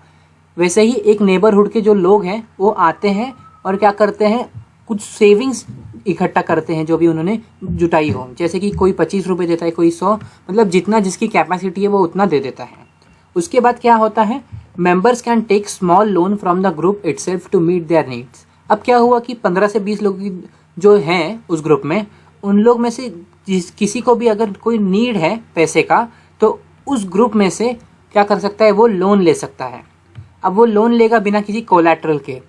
वैसे ही एक नेबरहुड के जो लोग हैं वो आते हैं और क्या करते हैं, कुछ सेविंग्स इकट्ठा करते हैं जो भी उन्होंने जुटाई हो। जैसे कि कोई 25 रुपये देता है, कोई 100, मतलब जितना जिसकी कैपेसिटी है वो उतना दे देता है। उसके बाद क्या होता है, members can take small loan from the group itself to meet their needs. अब क्या हुआ कि 15 से 20 लोग जो हैं उस ग्रुप में, उन लोग में से किसी को भी अगर कोई नीड है पैसे का, तो उस ग्रुप में से क्या कर सकता है, वो लोन ले सकता है। अब वो लोन लेगा बिना किसी कोलैटरल के,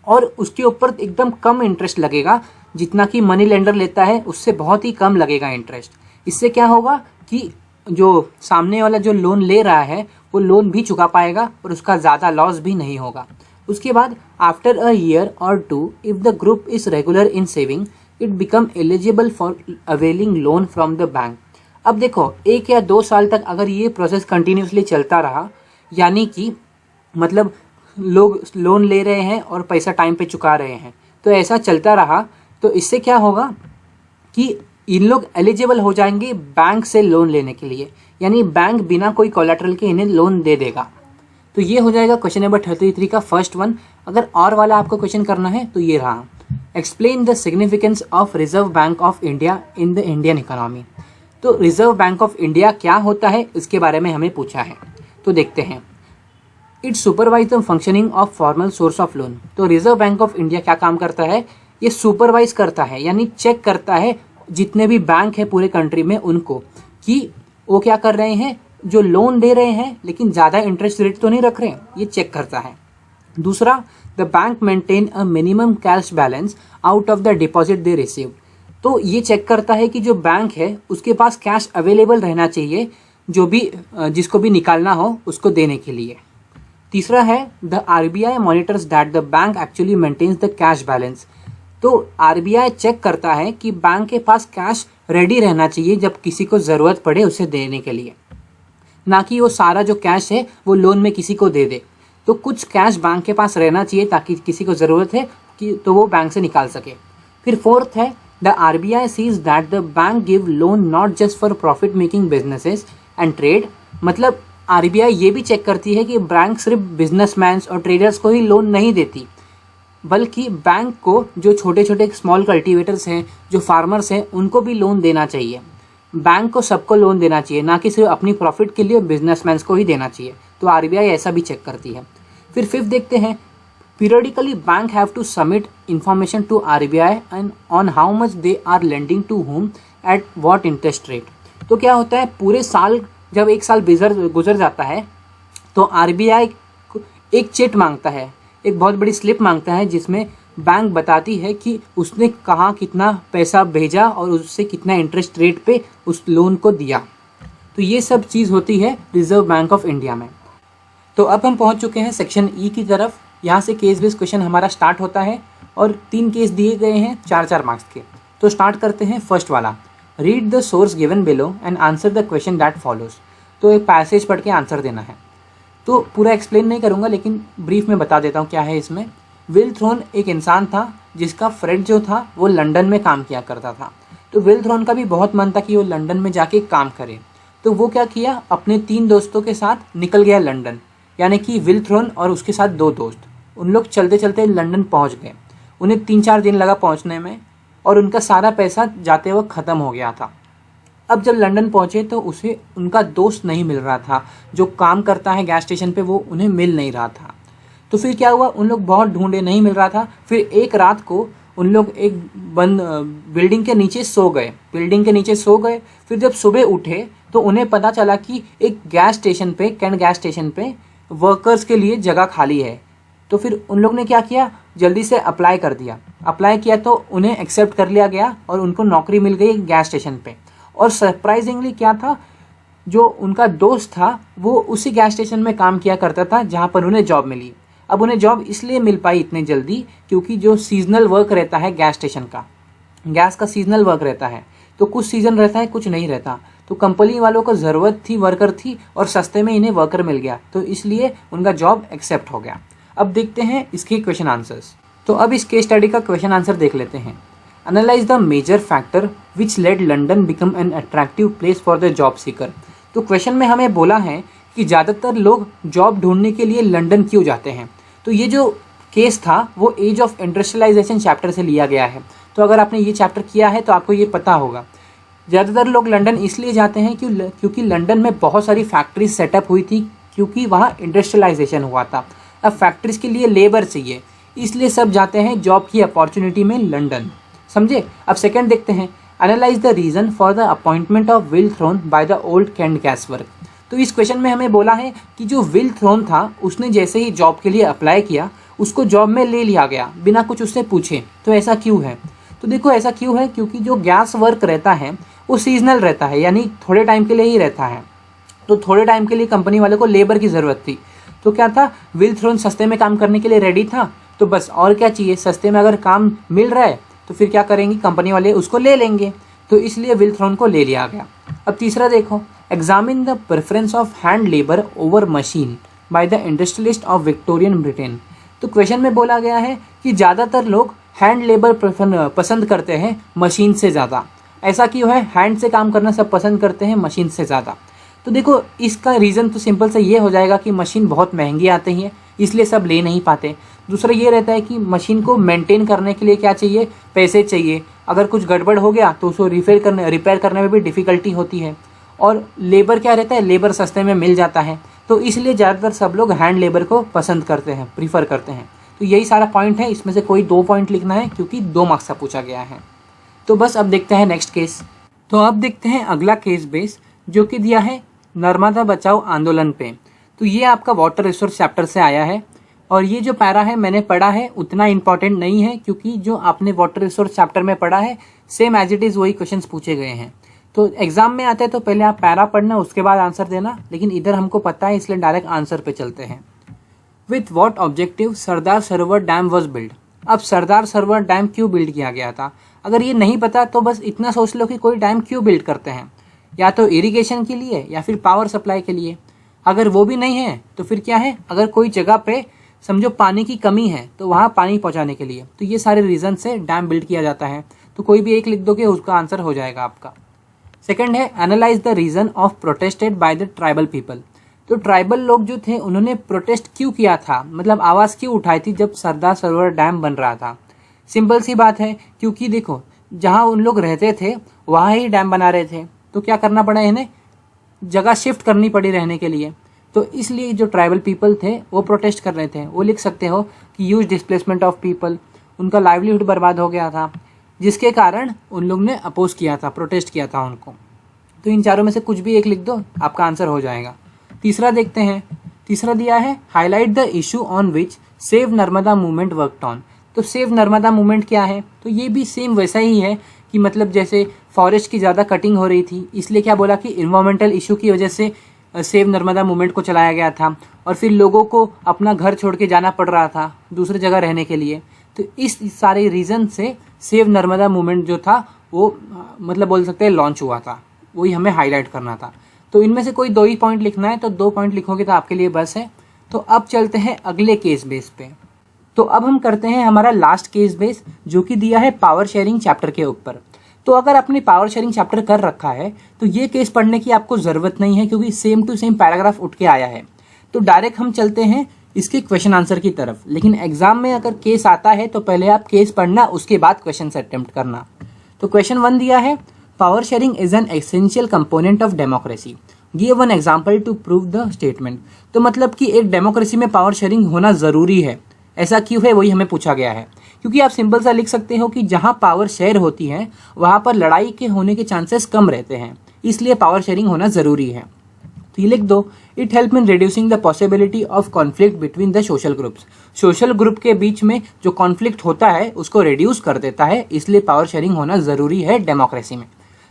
और उसके ऊपर एकदम कम इंटरेस्ट लगेगा, जितना कि मनी लेंडर लेता है उससे बहुत ही कम लगेगा इंटरेस्ट। इससे क्या होगा कि जो सामने वाला जो लोन ले रहा है वो लोन भी चुका पाएगा और उसका ज़्यादा लॉस भी नहीं होगा। उसके बाद आफ्टर अ ईयर और 2 if the group is regular in saving it become eligible for availing loan from the bank. अब देखो 1 या 2 साल तक अगर ये प्रोसेस कंटिन्यूसली चलता रहा, यानी कि मतलब लोग लोन ले रहे हैं और पैसा टाइम पे चुका रहे हैं, तो ऐसा चलता रहा, तो इससे क्या होगा कि इन लोग एलिजिबल हो जाएंगे बैंक से लोन लेने के लिए, यानी बैंक बिना कोई कोलैटरल के इन्हें लोन दे देगा। तो ये हो जाएगा क्वेश्चन नंबर 33 का फर्स्ट वन। अगर और वाला आपको क्वेश्चन करना है तो ये रहा, explain the significance of reserve bank of India in the Indian economy. तो रिजर्व बैंक ऑफ इंडिया क्या होता है इसके बारे में हमें पूछा है, तो देखते हैं। It's supervise the functioning of formal source of loan. तो रिजर्व बैंक ऑफ इंडिया क्या काम करता है, ये सुपरवाइज करता है, यानी चेक करता है जितने भी बैंक है पूरे कंट्री में उनको, कि वो क्या कर रहे हैं, जो लोन दे रहे हैं लेकिन ज़्यादा इंटरेस्ट रेट तो नहीं रख रहे हैं, ये चेक करता है। दूसरा, the bank maintain a minimum cash balance out of the deposit they receive. तो ये चेक करता है कि जो बैंक है उसके पास कैश अवेलेबल रहना चाहिए, जो भी जिसको भी निकालना हो उसको देने के लिए। तीसरा है, the RBI monitors that the bank actually maintains the cash balance. तो आरबीआई चेक करता है कि बैंक के पास कैश रेडी रहना चाहिए जब किसी को ज़रूरत पड़े उसे देने के लिए, ना कि वो सारा जो कैश है वो लोन में किसी को दे दे। तो कुछ कैश बैंक के पास रहना चाहिए ताकि किसी को ज़रूरत है कि तो वो बैंक से निकाल सके। फिर फोर्थ है, the RBI sees that the bank give loan not just for profit making businesses and trade. मतलब आरबीआई ये भी चेक करती है कि बैंक सिर्फ बिजनेसमैन और ट्रेडर्स को ही लोन नहीं देती, बल्कि बैंक को जो छोटे छोटे स्मॉल कल्टीवेटर्स हैं, जो फार्मर्स हैं, उनको भी लोन देना चाहिए। बैंक को सबको लोन देना चाहिए, ना कि सिर्फ अपनी प्रॉफिट के लिए बिजनेसमैन को ही देना चाहिए। तो आरबीआई ऐसा भी चेक करती है। फिर फिफ्थ देखते हैं, periodically bank have to submit information to RBI and on how much they are lending to home at what interest rate. तो क्या होता है, पूरे साल जब 1 साल गुजर जाता है तो आरबीआई एक चिट मांगता है, एक बहुत बड़ी स्लिप मांगता है, जिसमें बैंक बताती है कि उसने कहाँ कितना पैसा भेजा और उससे कितना इंटरेस्ट रेट पे उस लोन को दिया। तो ये सब चीज़ होती है रिजर्व बैंक ऑफ इंडिया में। तो अब हम पहुंच चुके हैं सेक्शन ई की तरफ। यहाँ से केस बेस्ड क्वेश्चन हमारा स्टार्ट होता है और 3 केस दिए गए हैं 4-4 मार्क्स के। तो स्टार्ट करते हैं फर्स्ट वाला, read the source given below and answer the question that follows. तो एक पैसेज पढ़ के आंसर देना है। तो पूरा एक्सप्लेन नहीं करूँगा लेकिन ब्रीफ में बता देता हूँ क्या है इसमें। विल थ्रोन एक इंसान था जिसका फ्रेंड जो था वो लंदन में काम किया करता था। तो विल थ्रोन का भी बहुत मन था कि वो लंदन में जाके काम करे। तो वो क्या किया, अपने 3 दोस्तों के साथ निकल गया लंदन, यानी कि विल थ्रोन और उसके साथ 2 दोस्त। उन लोग चलते चलते लंदन पहुंच गए। उन्हें 3-4 दिन लगा पहुंचने में और उनका सारा पैसा जाते वक्त ख़त्म हो गया था। अब जब लंदन पहुंचे तो उसे उनका दोस्त नहीं मिल रहा था, जो काम करता है गैस स्टेशन पे, वो उन्हें मिल नहीं रहा था। तो फिर क्या हुआ, उन लोग बहुत ढूंढे, नहीं मिल रहा था। फिर एक रात को उन लोग एक बंद बिल्डिंग के नीचे सो गए। फिर जब सुबह उठे तो उन्हें पता चला कि एक गैस स्टेशन पे, कैंट गैस स्टेशन पे वर्कर्स के लिए जगह खाली है। तो फिर उन लोग ने क्या किया, जल्दी से अप्लाई कर दिया। अप्लाई किया तो उन्हें एक्सेप्ट कर लिया गया और उनको नौकरी मिल गई गैस स्टेशन पे। और सरप्राइजिंगली क्या था, जो उनका दोस्त था वो उसी गैस स्टेशन में काम किया करता था जहाँ पर उन्हें जॉब मिली। अब उन्हें जॉब इसलिए मिल पाई इतने जल्दी क्योंकि जो सीजनल वर्क रहता है गैस स्टेशन का, गैस का सीजनल वर्क रहता है, तो कुछ सीजन रहता है कुछ नहीं रहता। तो कंपनी वालों को ज़रूरत थी, वर्कर थी, और सस्ते में इन्हें वर्कर मिल गया, तो इसलिए उनका जॉब एक्सेप्ट हो गया। अब देखते हैं इसके क्वेश्चन आंसर्स। तो अब इस केस स्टडी का क्वेश्चन आंसर देख लेते हैं। Analyse the major factor which led London become an attractive place for the job seeker. तो क्वेश्चन में हमें बोला है कि ज़्यादातर लोग जॉब ढूंढने के लिए लंदन क्यों जाते हैं। तो ये जो केस था वो एज ऑफ इंडस्ट्रियलाइजेशन चैप्टर से लिया गया है। तो अगर आपने ये चैप्टर किया है तो आपको ये पता होगा। ज़्यादातर लोग लंदन इसलिए जाते हैं क्योंकि लंदन में बहुत सारी फैक्ट्रीज सेटअप हुई थी, क्योंकि वहाँ इंडस्ट्रियलाइजेशन हुआ था। अब फैक्ट्रीज के लिए लेबर चाहिए, इसलिए सब जाते हैं जॉब की अपॉर्चुनिटी में लंदन। समझे। अब सेकंड देखते हैं, analyse the reason for the appointment of will thrown by the old cant gasworks. तो इस क्वेश्चन में हमें बोला है कि जो विल थ्रोन था उसने जैसे ही जॉब के लिए अप्लाई किया उसको जॉब में ले लिया गया बिना कुछ उससे पूछे। तो ऐसा क्यों है? तो देखो ऐसा क्यों है, क्योंकि जो गैस वर्क रहता है वो सीजनल रहता है, यानी थोड़े टाइम के लिए ही रहता है। तो थोड़े टाइम के लिए कंपनी वाले को लेबर की ज़रूरत थी। तो क्या था, विल थ्रोन सस्ते में काम करने के लिए रेडी था। तो बस और क्या चाहिए, सस्ते में अगर काम मिल रहा है तो फिर क्या करेंगी कंपनी वाले, उसको ले लेंगे। तो इसलिए विल थ्रोन को ले लिया गया। अब तीसरा देखो, examine the preference of hand labour over machine by the industrialist of Victorian Britain. तो क्वेश्चन में बोला गया है कि ज़्यादातर लोग हैंड लेबर पसंद करते हैं मशीन से ज़्यादा। ऐसा क्यों है, हैंड से काम करना सब पसंद करते हैं मशीन से ज़्यादा। तो देखो इसका रीज़न तो सिंपल से ये हो जाएगा कि मशीन बहुत महंगी आती है, इसलिए सब ले नहीं पाते। दूसरा ये रहता है कि मशीन को मेंटेन करने के लिए क्या चाहिए, पैसे चाहिए। अगर कुछ गड़बड़ हो गया तो उसको रिपेयर करने में भी डिफ़िकल्टी होती है। और लेबर क्या रहता है, लेबर सस्ते में मिल जाता है। तो इसलिए ज़्यादातर सब लोग हैंड लेबर को पसंद करते हैं, प्रीफर करते हैं। तो यही सारा पॉइंट है, इसमें से कोई 2 पॉइंट लिखना है क्योंकि 2 मार्क्स का पूछा गया है। तो बस अब देखते हैं नेक्स्ट केस। तो अब देखते हैं अगला केस बेस जो कि दिया है नर्मदा बचाओ आंदोलन पे। तो ये आपका वाटर रिसोर्स चैप्टर से आया है और ये जो पैरा है मैंने पढ़ा है उतना इंपॉर्टेंट नहीं है, क्योंकि जो आपने वाटर रिसोर्स चैप्टर में पढ़ा है सेम एज इट इज़ वही क्वेश्चंस पूछे गए हैं। तो एग्जाम में आते हैं तो पहले आप पैरा पढ़ना उसके बाद आंसर देना, लेकिन इधर हमको पता है इसलिए डायरेक्ट आंसर पे चलते हैं। With what objective Sardar Sarovar dam was build. अब सरदार सरोवर डैम क्यों बिल्ड किया गया था, अगर ये नहीं पता तो बस इतना सोच लो कि कोई डैम क्यों बिल्ड करते हैं, या तो इरिगेशन के लिए या फिर पावर सप्लाई के लिए। अगर वो भी नहीं है तो फिर क्या है, अगर कोई जगह पे समझो पानी की कमी है तो वहाँ पानी पहुँचाने के लिए। तो ये सारे रीज़न से डैम बिल्ड किया जाता है। तो कोई भी एक लिख दोगे उसका आंसर हो जाएगा आपका। सेकंड है analyse the reason of protested by the tribal people. तो ट्राइबल लोग जो थे उन्होंने प्रोटेस्ट क्यों किया था, मतलब आवाज़ क्यों उठाई थी जब सरदार सरोवर डैम बन रहा था। सिंपल सी बात है, क्योंकि देखो जहाँ उन लोग रहते थे वहाँ ही डैम बना रहे थे, तो क्या करना पड़ा इन्हें, जगह शिफ्ट करनी पड़ी रहने के लिए। तो इसलिए जो ट्राइबल पीपल थे वो प्रोटेस्ट कर रहे थे। वो लिख सकते हो कि ह्यूज डिस्प्लेसमेंट ऑफ पीपल, उनका लाइवलीहुड बर्बाद हो गया था, जिसके कारण उन लोग ने अपोज किया था, प्रोटेस्ट किया था उनको। तो इन चारों में से कुछ भी एक लिख दो, आपका आंसर हो जाएगा। तीसरा देखते हैं, तीसरा दिया है highlight the issue on which save Narmada movement worked on. तो सेव नर्मदा मूवमेंट क्या है, तो ये भी सेम वैसा ही है कि मतलब जैसे फॉरेस्ट की ज़्यादा कटिंग हो रही थी, इसलिए क्या बोला कि इन्वायरमेंटल इशू की वजह से सेव नर्मदा मूवमेंट को चलाया गया था। और फिर लोगों को अपना घर छोड़ के जाना पड़ रहा था दूसरी जगह रहने के लिए। तो इस सारे रीज़न से सेव नर्मदा मूवमेंट जो था वो मतलब बोल सकते हैं लॉन्च हुआ था, वही हमें हाईलाइट करना था। तो इनमें से कोई 2 ही पॉइंट लिखना है, तो 2 पॉइंट लिखोगे तो आपके लिए बस है। तो अब चलते हैं अगले केस बेस पे। तो अब हम करते हैं हमारा लास्ट केस बेस जो कि दिया है पावर शेयरिंग चैप्टर के ऊपर। तो अगर आपने पावर शेयरिंग चैप्टर कर रखा है तो ये केस पढ़ने की आपको ज़रूरत नहीं है, क्योंकि सेम टू सेम पैराग्राफ उठ के आया है। तो डायरेक्ट हम चलते हैं इसके क्वेश्चन आंसर की तरफ। लेकिन एग्जाम में अगर केस आता है तो पहले आप केस पढ़ना, उसके बाद क्वेश्चन से अटेम्प्ट करना। तो क्वेश्चन 1 दिया है power sharing is an essential component of democracy, give one example to prove the statement. तो मतलब कि एक डेमोक्रेसी में पावर शेयरिंग होना ज़रूरी है, ऐसा क्यों है वही हमें पूछा गया है। क्योंकि आप सिंपल सा लिख सकते हो कि जहाँ पावर शेयर होती है वहाँ पर लड़ाई के होने के चांसेस कम रहते हैं, इसलिए पावर शेयरिंग होना ज़रूरी है। तो ये लिख दो, it help in reducing the possibility of conflict between the social groups. Social group के बीच में जो कॉन्फ्लिक्ट होता है उसको रिड्यूस कर देता है, इसलिए पावर शेयरिंग होना ज़रूरी है डेमोक्रेसी में।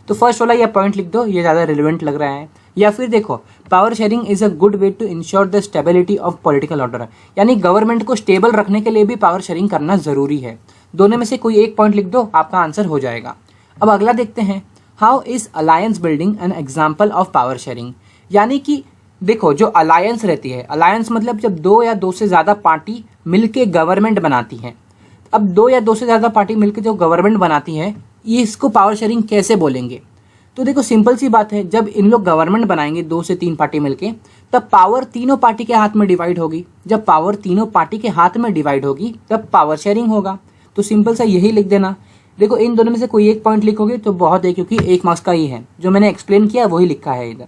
तो फर्स्ट वाला ये पॉइंट लिख दो, ये ज़्यादा रिलेवेंट लग रहा है। या फिर देखो, power sharing is a good way to ensure the stability of political order, यानी गवर्नमेंट को स्टेबल रखने के लिए भी पावर शेयरिंग करना ज़रूरी है। दोनों में से कोई एक पॉइंट लिख दो, आपका आंसर हो जाएगा। अब अगला देखते हैं, how is alliance building an example of power sharing. यानी कि देखो जो अलायंस रहती है, अलायंस मतलब जब 2 या 2 से ज़्यादा पार्टी मिलके गवर्नमेंट बनाती हैं। अब 2 या 2 से ज़्यादा पार्टी मिलके जो गवर्नमेंट बनाती है, ये इसको पावर शेयरिंग कैसे बोलेंगे। तो देखो सिंपल सी बात है, जब इन लोग गवर्नमेंट बनाएंगे 2 से 3 पार्टी मिलके, तब पावर तीनों पार्टी के हाथ में डिवाइड होगी। जब पावर तीनों पार्टी के हाथ में डिवाइड होगी तब पावर शेयरिंग होगा। तो सिंपल सा यही लिख देना। देखो इन दोनों में से कोई एक पॉइंट लिखोगे तो बहुत है, क्योंकि 1 मार्क्स का ही है। जो मैंने एक्सप्लेन किया वही लिखा है इधर।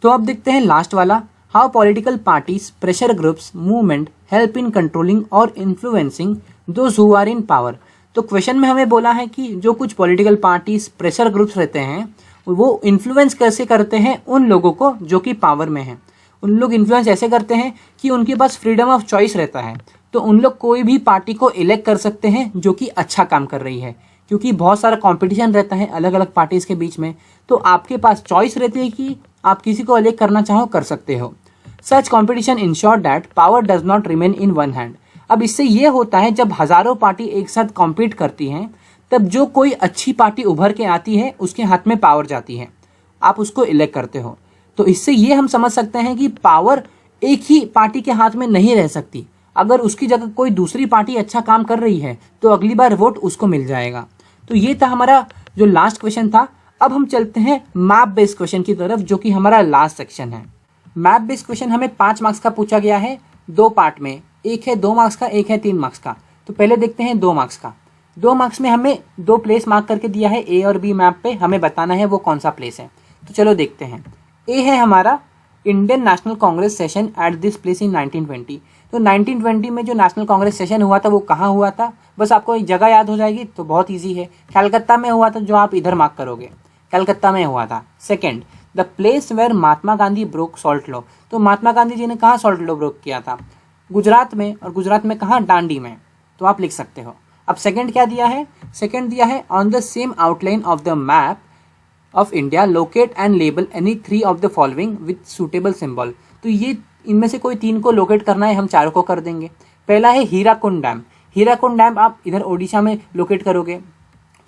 तो अब देखते हैं लास्ट वाला, how political parties, pressure groups, movement help in controlling और influencing those who are in power. तो क्वेश्चन में हमें बोला है कि जो कुछ पॉलिटिकल पार्टीज, प्रेशर ग्रुप्स रहते हैं वो इन्फ्लुएंस कैसे करते हैं उन लोगों को जो कि पावर में हैं। उन लोग इन्फ्लुएंस ऐसे करते हैं कि उनके पास फ्रीडम ऑफ चॉइस रहता है। तो उन लोग कोई भी पार्टी को इलेक्ट कर सकते हैं जो कि अच्छा काम कर रही है, क्योंकि बहुत सारा कंपटीशन रहता है अलग अलग पार्टीज के बीच में। तो आपके पास चॉइस रहती है कि आप किसी को इलेक्ट करना चाहो कर सकते हो। Such competition ensure that power does not remain in one hand. अब इससे ये होता है जब हजारों पार्टी एक साथ कॉम्पीट करती हैं, तब जो कोई अच्छी पार्टी उभर के आती है उसके हाथ में पावर जाती है, आप उसको इलेक्ट करते हो। तो इससे ये हम समझ सकते हैं कि पावर एक ही पार्टी के हाथ में नहीं रह सकती। अगर उसकी जगह कोई दूसरी पार्टी अच्छा काम कर रही है तो अगली बार वोट उसको मिल जाएगा। तो ये था हमारा जो लास्ट क्वेश्चन था। अब हम चलते हैं मैप बेस्ड क्वेश्चन की तरफ, जो कि हमारा लास्ट सेक्शन है। मैप बेस्ड क्वेश्चन हमें 5 मार्क्स का पूछा गया है 2 पार्ट में, एक है 2 मार्क्स का, एक है 3 मार्क्स का। तो पहले देखते हैं 2 मार्क्स का। 2 मार्क्स में हमें 2 प्लेस मार्क करके दिया है, ए और बी मैप पे, हमें बताना है वो कौन सा प्लेस है। तो चलो देखते हैं। ए है हमारा Indian national Congress session at this place in 1920। तो 1920 में जो नेशनल कांग्रेस सेशन हुआ था वो कहाँ हुआ था, बस आपको एक जगह याद हो जाएगी तो बहुत ईजी है, कलकत्ता में हुआ था, जो आप इधर मार्क करोगे, कलकत्ता में हुआ था। Second, the place where Mahatma Gandhi broke salt law. तो महात्मा गांधी जी ने कहाँ सॉल्ट लॉ ब्रोक किया था, गुजरात में, और गुजरात में कहाँ, दांडी में। तो आप लिख सकते हो। अब सेकंड क्या दिया है, सेकंड दिया है on the same outline of the map of India locate and label any 3 of the following with suitable symbol. तो ये इनमें से कोई 3 को लोकेट करना है, हम चारों को कर देंगे। पहला है हीराकुंड डैम। हीराकुंड डैम आप इधर ओडिशा में लोकेट करोगे।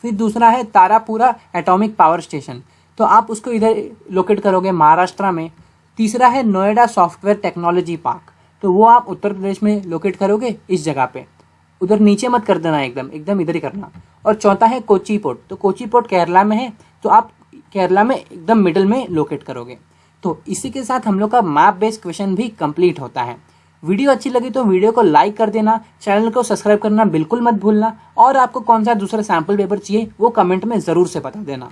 फिर दूसरा है तारापुरा एटॉमिक पावर स्टेशन, तो आप उसको इधर लोकेट करोगे महाराष्ट्र में। तीसरा है नोएडा सॉफ्टवेयर टेक्नोलॉजी पार्क, तो वो आप उत्तर प्रदेश में लोकेट करोगे इस जगह पे, उधर नीचे मत कर देना, एकदम इधर ही करना। और चौथा है कोची पोर्ट, तो कोची पोर्ट केरला में है, तो आप केरला में एकदम मिडिल में लोकेट करोगे। तो इसी के साथ हम लोग का मैप बेस्ड क्वेश्चन भी कंप्लीट होता है। वीडियो अच्छी लगी तो वीडियो को लाइक कर देना, चैनल को सब्सक्राइब करना बिल्कुल मत भूलना, और आपको कौन सा दूसरा सैम्पल पेपर चाहिए वो कमेंट में ज़रूर से बता देना।